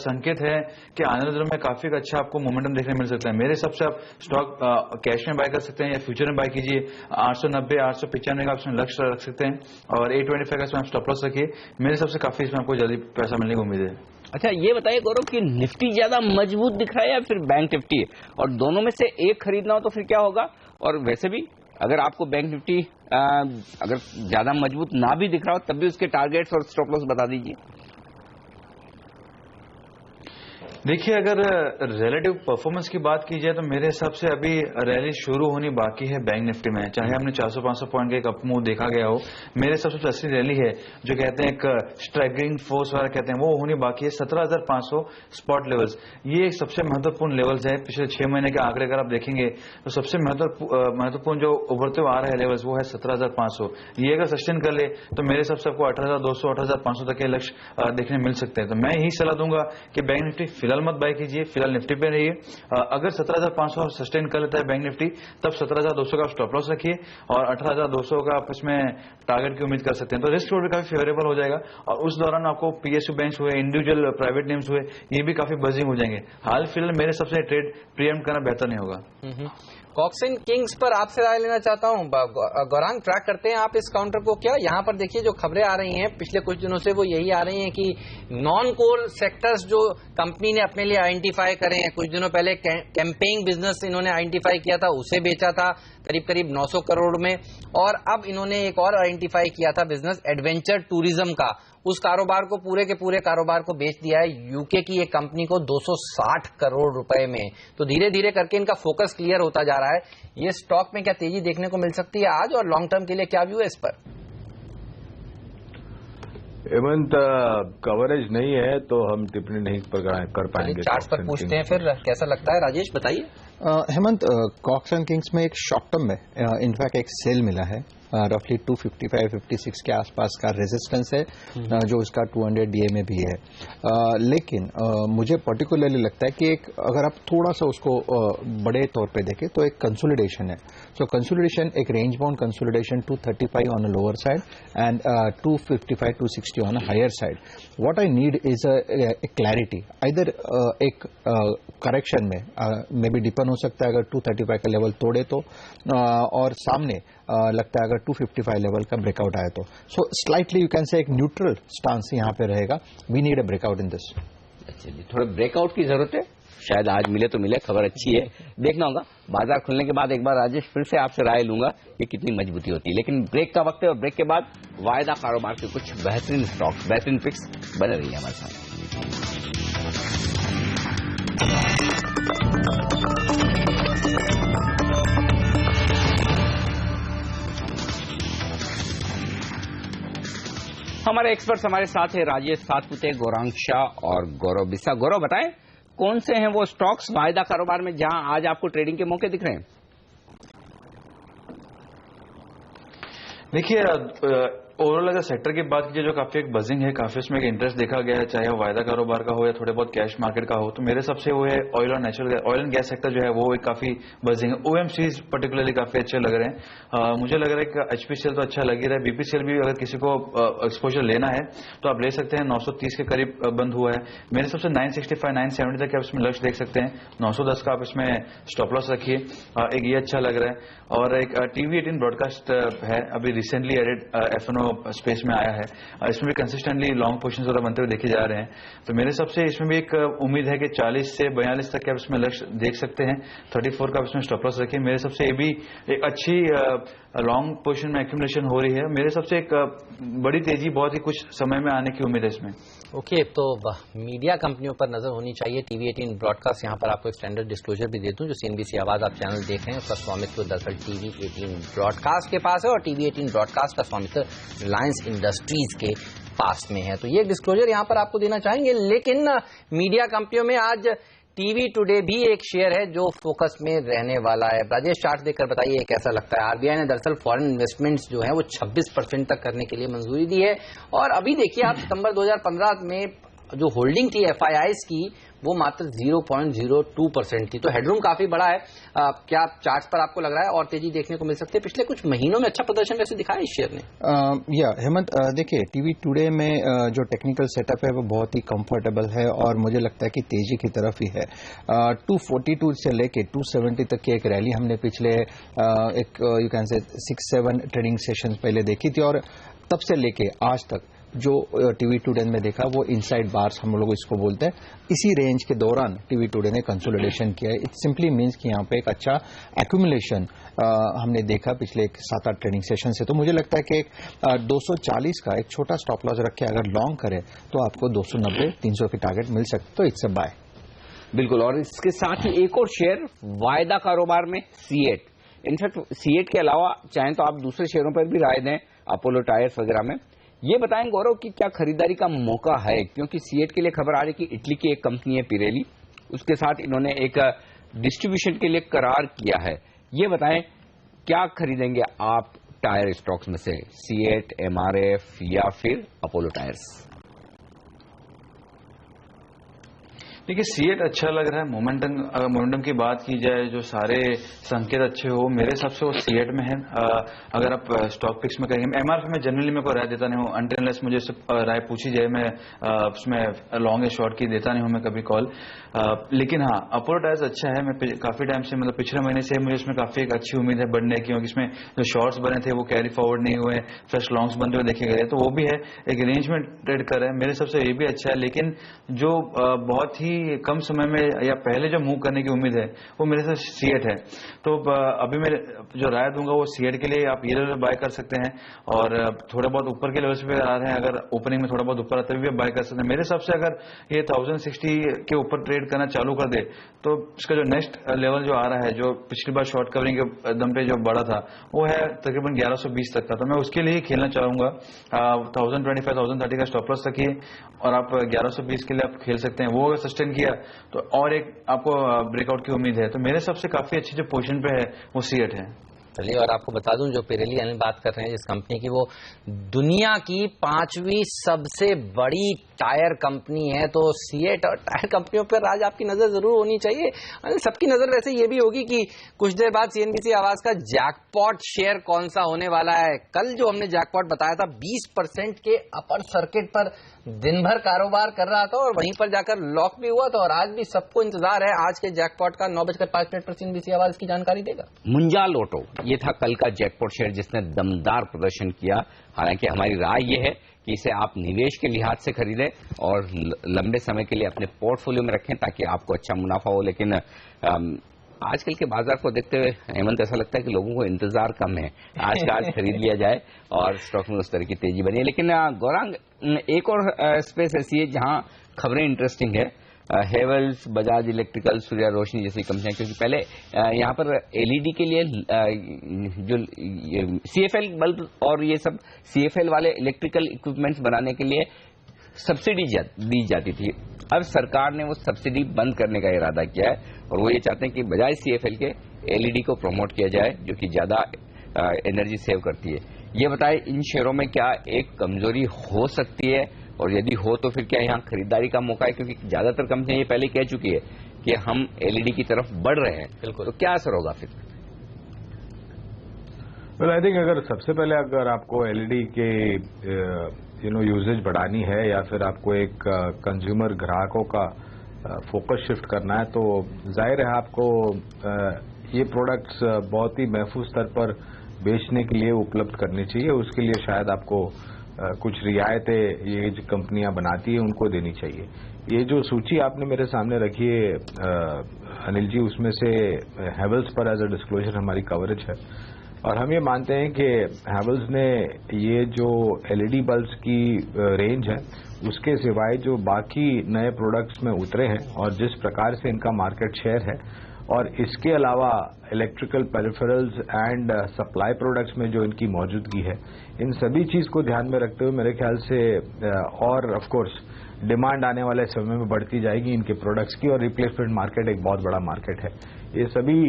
संकेत है कि आने वाले दिनों में काफी अच्छा आपको मोमेंटम देखने मिल सकता है। मेरे हिसाब से आप स्टॉक कैश में बाय कर सकते हैं या फ्यूचर में बाय कीजिए। 890 895 का उसमें लक्ष्य रख सकते हैं और 825 का स्टॉप लॉस रखिए। मेरे हिसाब से काफी इसमें आपको जल्दी पैसा मिलने की उम्मीद है। अच्छा, ये बताइए गौरव कि निफ्टी ज्यादा मजबूत दिख रहा है या फिर बैंक निफ्टी, और दोनों में से एक खरीदना हो तो फिर क्या होगा? और वैसे भी अगर आपको बैंक निफ्टी अगर ज्यादा मजबूत ना भी दिख रहा हो तब भी उसके टारगेट्स और स्टॉप लॉस बता दीजिए। देखिए, अगर रिलेटिव परफॉर्मेंस की बात की जाए तो मेरे हिसाब से अभी रैली शुरू होनी बाकी है बैंक निफ्टी में। चाहे हमने 400-500 पॉइंट का एक अप मूव देखा गया हो, मेरे हिसाब से असली रैली है जो कहते हैं एक स्ट्राइकिंग फोर्स वाला कहते हैं, वो होनी बाकी है। 17,500 स्पॉट लेवल्स, ये एक सबसे महत्वपूर्ण लेवल्स है। पिछले 6 महीने के आंकड़े अगर आप देखेंगे तो सबसे महत्वपूर्ण जो उभरते हुए आ रहे हैं लेवल्स, वो है 17,500। ये अगर सस्टेन कर ले तो मेरे हिसाब से आपको 18,200 18,500 तक के लक्ष्य देखने मिल सकते हैं। तो मैं यही सलाह दूंगा कि बैंक निफ्टी फिलहाल मत बाय कीजिए, फिलहाल निफ्टी पे रहिए। अगर 17,500 सस्टेन कर लेता है बैंक निफ्टी, तब 17,200 का स्टॉप लॉस रखिए और 18,200 का आप इसमें टारगेट की उम्मीद कर सकते हैं। तो रिस्क भी काफी फेवरेबल हो जाएगा और उस दौरान आपको पीएसयू बैंक्स हुए, इंडिविजुअल प्राइवेट नेम्स हुए, ये भी काफी बजिंग हो जाएंगे। हाल फिलहाल मेरे सबसे ट्रेड प्रीएम्प्ट करना बेहतर नहीं होगा। कॉक्सिन किंग्स पर आपसे राय लेना चाहता हूं। गौरांग, ट्रैक करते हैं आप इस काउंटर को क्या? यहाँ पर देखिए जो खबरें आ रही हैं पिछले कुछ दिनों से, वो यही आ रही हैं कि नॉन कोर सेक्टर्स जो कंपनी ने अपने लिए आइडेंटिफाई करे हैं, कुछ दिनों पहले कैंपेइंग बिजनेस इन्होंने आइडेंटिफाई किया था, उसे बेचा था करीब 900 करोड़ में, और अब इन्होंने एक और आइडेंटिफाई किया था बिजनेस एडवेंचर टूरिज्म का, उस कारोबार को पूरे के पूरे कारोबार को बेच दिया है यूके की एक कंपनी को 260 करोड़ रुपए में। तो धीरे धीरे करके इनका फोकस क्लियर होता जा रहा है। ये स्टॉक में क्या तेजी देखने को मिल सकती है आज, और लॉन्ग टर्म के लिए क्या व्यू है इस पर? हेमंत, कवरेज नहीं है तो हम टिप्पणी नहीं कर पाएंगे। चार्ट पर पूछते हैं फिर, कैसा लगता है राजेश, बताइए। हेमंत, कॉक्सन किंग्स में एक शॉर्ट टर्म में इनफैक्ट एक सेल मिला है, रफली 255-56 के आसपास का रेजिस्टेंस है जो इसका 200 डीए में भी है। लेकिन मुझे पर्टिकुलरली लगता है कि एक अगर आप थोड़ा सा उसको बड़े तौर पे देखें तो एक कंसोलिडेशन है। सो कंसोलिडेशन, एक range bound consolidation 235 on a lower side and 255-260 on a higher side. What I need is a clarity, either एक करेक्शन में मे बी डिपेंड हो सकता है अगर 235 का लेवल तोड़े तो, और सामने लगता है अगर 255 लेवल का ब्रेकआउट आया तो। सो स्लाइटली यू कैन से एक न्यूट्रल स्टांस यहाँ पे रहेगा। We need a breakout in this. चलिए, थोड़ा ब्रेकआउट की जरूरत है, शायद आज मिले तो मिले, खबर अच्छी है, देखना होगा। बाजार खुलने के बाद एक बार राजेश फिर से आपसे राय लूंगा कि कितनी मजबूती होती है। लेकिन ब्रेक का वक्त है और ब्रेक के बाद वायदा कारोबार के कुछ बेहतरीन स्टॉक, बेहतरीन पिक्स बने रही है हमारे साथ। हमारे एक्सपर्ट्स हमारे साथ है राजेश सातपुते, गौरांग शाह और गौरव बिस्सा। गौरव बताएं कौन से हैं वो स्टॉक्स वायदा कारोबार में जहां आज आपको ट्रेडिंग के मौके दिख रहे हैं? देखिए ओवरऑल अगर सेक्टर की बात कीजिए जो काफी एक बजिंग है, काफी उसमें एक इंटरेस्ट देखा गया है, चाहे वो वायदा कारोबार का हो या थोड़े बहुत कैश मार्केट का हो, तो मेरे सबसे वो है ऑयल और natural gas, oil and gas sector जो है वो एक काफी बजिंग है। ओएमसीज पर्टिकुलरली काफी अच्छे लग रहे हैं। मुझे लग रहा है कि एचपीसीएल तो अच्छा लग ही रहा है, बीपीसीएल भी अगर किसी को एक्सपोजर लेना है तो आप ले सकते हैं। 930 के करीब बंद हुआ है। मेरे सबसे 965 970 तक आप इसमें लक्ष्य देख सकते हैं। 910 का आप इसमें स्टॉप लॉस रखिए, एक ये अच्छा लग रहा है। और एक टीवी 18 ब्रॉडकास्ट है, अभी रिसेंटली एडेड एफएनओ स्पेस में आया है, इसमें भी कंसिस्टेंटली लॉन्ग पोजीशन ज्यादा बनते हुए देखे जा रहे हैं। तो मेरे सबसे इसमें भी एक उम्मीद है कि 40 से 42 तक के आप इसमें लक्ष्य देख सकते हैं। 34 का आप इसमें स्टॉप लॉस रखिए। मेरे सबसे ये भी एक अच्छी लॉन्ग पोजीशन में एक्यूमुलेशन हो रही है। मेरे सबसे एक बड़ी तेजी बहुत ही कुछ समय में आने की उम्मीद है इसमें। ओके, तो मीडिया कंपनियों पर नजर होनी चाहिए। टीवी 18 ब्रॉडकास्ट, यहाँ पर आपको एक स्टैंडर्ड डिस्क्लोजर भी दे दूं, जो सीएनबीसी आवाज आप चैनल देख रहे हैं उसका स्वामित्व दरअसल टीवी 18 ब्रॉडकास्ट के पास है और टीवी 18 ब्रॉडकास्ट का स्वामित्व रिलायंस इंडस्ट्रीज के पास में है। तो ये डिस्क्लोजर यहाँ पर आपको देना चाहेंगे। लेकिन मीडिया कंपनियों में आज टीवी टुडे भी एक शेयर है जो फोकस में रहने वाला है। राजेश, चार्ट देखकर बताइए कैसा लगता है? आरबीआई ने दरअसल फॉरेन इन्वेस्टमेंट्स जो है वो 26% तक करने के लिए मंजूरी दी है और अभी देखिए आप सितंबर 2015 में जो होल्डिंग थी एफआईआईज की वो मात्र 0.02% थी। तो हेडरूम काफी बड़ा है। क्या चार्ट्स पर आपको लग रहा है और तेजी देखने को मिल सकती है? पिछले कुछ महीनों में अच्छा प्रदर्शन वैसे दिखाया इस शेयर ने। या हेमंत, देखिए टीवी टुडे में जो टेक्निकल सेटअप है वो बहुत ही कंफर्टेबल है और मुझे लगता है कि तेजी की तरफ ही है। 242 से लेके 270 तक की एक रैली हमने पिछले एक you can say 6-7 trading session पहले देखी थी और तब से लेके आज तक जो टीवी टुडे में देखा वो इनसाइड बार्स हम लोग इसको बोलते हैं, इसी रेंज के दौरान टीवी टुडे ने कंसोलिडेशन किया है। इट सिंपली मीन्स कि यहाँ पे एक अच्छा एक्यूमुलेशन हमने देखा पिछले 7-8 ट्रेडिंग सेशन से। तो मुझे लगता है कि 240 का एक छोटा स्टॉप लॉस रख के अगर लॉन्ग करे तो आपको 290-300 की टारगेट मिल सकती, तो इट्स अ बाय। बिल्कुल। और इसके साथ ही एक और शेयर वायदा कारोबार में सीएट। इनफैक्ट सीएट के अलावा चाहें तो आप दूसरे शेयरों पर भी राय दें, अपोलो टायर्स वगैरह में। ये बताएं गौरव कि क्या खरीदारी का मौका है, क्योंकि सीएट के लिए खबर आ रही है कि इटली की एक कंपनी है पिरेली, उसके साथ इन्होंने एक डिस्ट्रीब्यूशन के लिए करार किया है। ये बताएं क्या खरीदेंगे आप टायर स्टॉक्स में से, सीएट, एमआरएफ या फिर अपोलो टायर्स? देखिए सीएट अच्छा लग रहा है। मोमेंटम की बात की जाए, जो सारे संकेत अच्छे हो, मेरे हिसाब से वो सीएट में है। अगर आप स्टॉक पिक्स में कहेंगे, एमआरएफ में जनरली मैं कोई राय देता नहीं हूँ अनटिल मुझे राय पूछी जाए, मैं उसमें लॉन्ग या शॉर्ट की देता नहीं हूँ मैं कभी कॉल। लेकिन हाँ, अपोलो टायर्स अच्छा है। मैं काफी टाइम से, मतलब पिछले महीने से मुझे इसमें काफी एक अच्छी उम्मीद है बढ़ने की, क्योंकि इसमें जो शॉर्ट्स बने थे वो कैरी फॉरवर्ड नहीं हुए, फ्रेश लॉन्ग्स बनते हुए देखे गए, तो वो भी है। एक रेंज में ट्रेड कर रहे हैं, मेरे हिसाब से ये भी अच्छा है। लेकिन जो बहुत ही कम समय में या पहले जो मूव करने की उम्मीद है वो मेरे साथ सीएट है। तो अभी मैं जो राय दूंगा वो सीएट के लिए आप ये लेवल बाय कर सकते हैं और थोड़ा बहुत ऊपर के लेवल पे आ रहे हैं, अगर ओपनिंग में थोड़ा बहुत ऊपर आता है भी बाय कर सकते हैं। मेरे हिसाब से अगर ये 1060 के ऊपर ट्रेड करना चालू कर दे तो इसका जो नेक्स्ट लेवल जो आ रहा है, जो पिछली बार शॉर्ट कवरिंग के दम पे जो बढ़ा था, वो है तकरीबन 1120 तक का। तो मैं उसके लिए ही खेलना चाहूंगा। 1025 1030 का स्टॉप लॉस रखिए और आप 1120 के लिए आप खेल सकते हैं। वो अगर सस्टेन किया तो और एक आपको ब्रेकआउट की उम्मीद है। तो मेरे सबसे काफी अच्छी जो पोजीशन पे है वो सीएट है। चलिए, और आपको बता दूं जो पिरेली अनिल बात कर रहे हैं जिस कंपनी की, वो दुनिया की 5वीं सबसे बड़ी टायर कंपनी है। तो सीएट और टायर कंपनियों पर आज आपकी नजर जरूर होनी चाहिए। सबकी नजर वैसे ये भी होगी कि कुछ देर बाद सीएनबीसी आवाज का जैकपॉट शेयर कौन सा होने वाला है। कल जो हमने जैकपॉट बताया था 20% के अपर सर्किट पर दिन भर कारोबार कर रहा था और वहीं पर जाकर लॉक भी हुआ था। और आज भी सबको इंतजार है आज के जैकपॉट का। 9:05 पर सीएनबीसी आवाज की जानकारी देगा मुंजाल ऑटो, ये था कल का जैकपॉट शेयर जिसने दमदार प्रदर्शन किया। हालांकि हमारी राय यह है कि इसे आप निवेश के लिहाज से खरीदें और लंबे समय के लिए अपने पोर्टफोलियो में रखें ताकि आपको अच्छा मुनाफा हो। लेकिन आजकल के बाजार को देखते हुए हेमंत ऐसा लगता है कि लोगों को इंतजार कम है, आज का आज खरीद लिया जाए और स्टॉक में उस तरह की तेजी बनी है। लेकिन गौरांग, एक और स्पेस ऐसी है जहां खबरें इंटरेस्टिंग है। हेवल्स, बजाज इलेक्ट्रिकल, सूर्या रोशनी जैसी कंपनियां, क्योंकि पहले यहाँ पर एलईडी के लिए जो सीएफएल बल्ब और ये सब सीएफएल वाले इलेक्ट्रिकल इक्विपमेंट्स बनाने के लिए सब्सिडी दी जाती थी। अब सरकार ने वो सब्सिडी बंद करने का इरादा किया है और वो ये चाहते हैं कि बजाय सीएफएल के एलईडी को प्रमोट किया जाए, जो कि ज्यादा एनर्जी सेव करती है। ये बताएं, इन शेयरों में क्या एक कमजोरी हो सकती है, और यदि हो तो फिर क्या यहाँ खरीदारी का मौका है, क्योंकि ज्यादातर कंपनियां ये पहले कह चुकी है कि हम एलईडी की तरफ बढ़ रहे हैं, तो क्या असर होगा फिर? वेल, आई थिंक अगर सबसे पहले अगर आपको एलईडी के यूजेज बढ़ानी है या फिर आपको एक कंज्यूमर ग्राहकों का फोकस शिफ्ट करना है, तो जाहिर है आपको ये प्रोडक्ट्स बहुत ही महफूज स्तर पर बेचने के लिए उपलब्ध करनी चाहिए। उसके लिए शायद आपको कुछ रियायतें ये जो कंपनियां बनाती है उनको देनी चाहिए। ये जो सूची आपने मेरे सामने रखी है अनिल जी, उसमें से हैवेल्स पर एज अ डिस्क्लोजर हमारी कवरेज है और हम ये मानते हैं कि हैवेल्स ने ये जो एलईडी बल्ब्स की रेंज है उसके सिवाय जो बाकी नए प्रोडक्ट्स में उतरे हैं और जिस प्रकार से इनका मार्केट शेयर है और इसके अलावा electrical peripherals and supply products में जो इनकी मौजूदगी है, इन सभी चीज को ध्यान में रखते हुए मेरे ख्याल से और ऑफ कोर्स डिमांड आने वाले समय में बढ़ती जाएगी इनके प्रोडक्ट्स की और रिप्लेसमेंट मार्केट एक बहुत बड़ा मार्केट है। ये सभी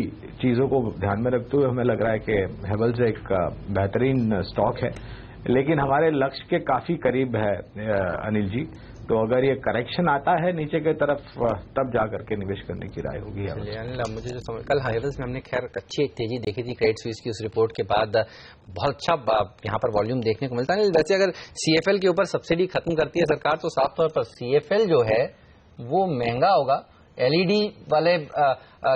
चीजों को ध्यान में रखते हुए हमें लग रहा है कि हैवेल्स एक बेहतरीन स्टॉक है, लेकिन हमारे लक्ष्य के काफी करीब है अनिल जी। तो अगर ये करेक्शन आता है नीचे की तरफ, तब जाकर के निवेश करने की राय होगी। अनिल, मुझे जो समझ, कल हैवेल्स में हमने खैर अच्छी तेजी देखी थी क्रेडिट स्विस की उस रिपोर्ट के बाद, बहुत अच्छा यहाँ पर वॉल्यूम देखने को मिलता है। वैसे अगर सीएफएल के ऊपर सब्सिडी खत्म करती है सरकार, तो साफ तौर पर सीएफएल जो है वो महंगा होगा, एलईडी वाले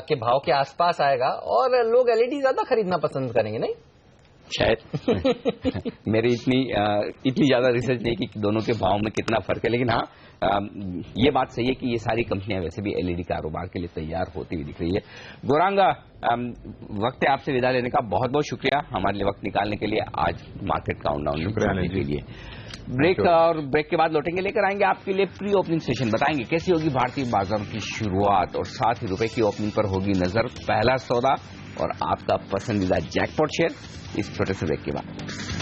के भाव के आसपास आएगा और लोग एलईडी ज्यादा खरीदना पसंद करेंगे, नहीं? शायद मेरी इतनी ज्यादा रिसर्च नहीं कि दोनों के भाव में कितना फर्क है, लेकिन हाँ, ये बात सही है कि ये सारी कंपनियां वैसे भी एलईडी कारोबार के लिए तैयार होती हुई दिख रही है। गौरांगा, वक्त है आपसे विदा लेने का, बहुत बहुत शुक्रिया हमारे लिए वक्त निकालने के लिए आज मार्केट काउंटडाउन के लिए। ब्रेक और ब्रेक के बाद लौटेंगे, लेकर आएंगे आपके लिए प्री ओपनिंग सेशन, बताएंगे कैसी होगी भारतीय बाजारों की शुरुआत और साथ ही रुपए की ओपनिंग पर होगी नजर, पहला सौदा और आपका पसंदीदा जैकपॉट शेयर इस छोटे से ब्रेक के बाद।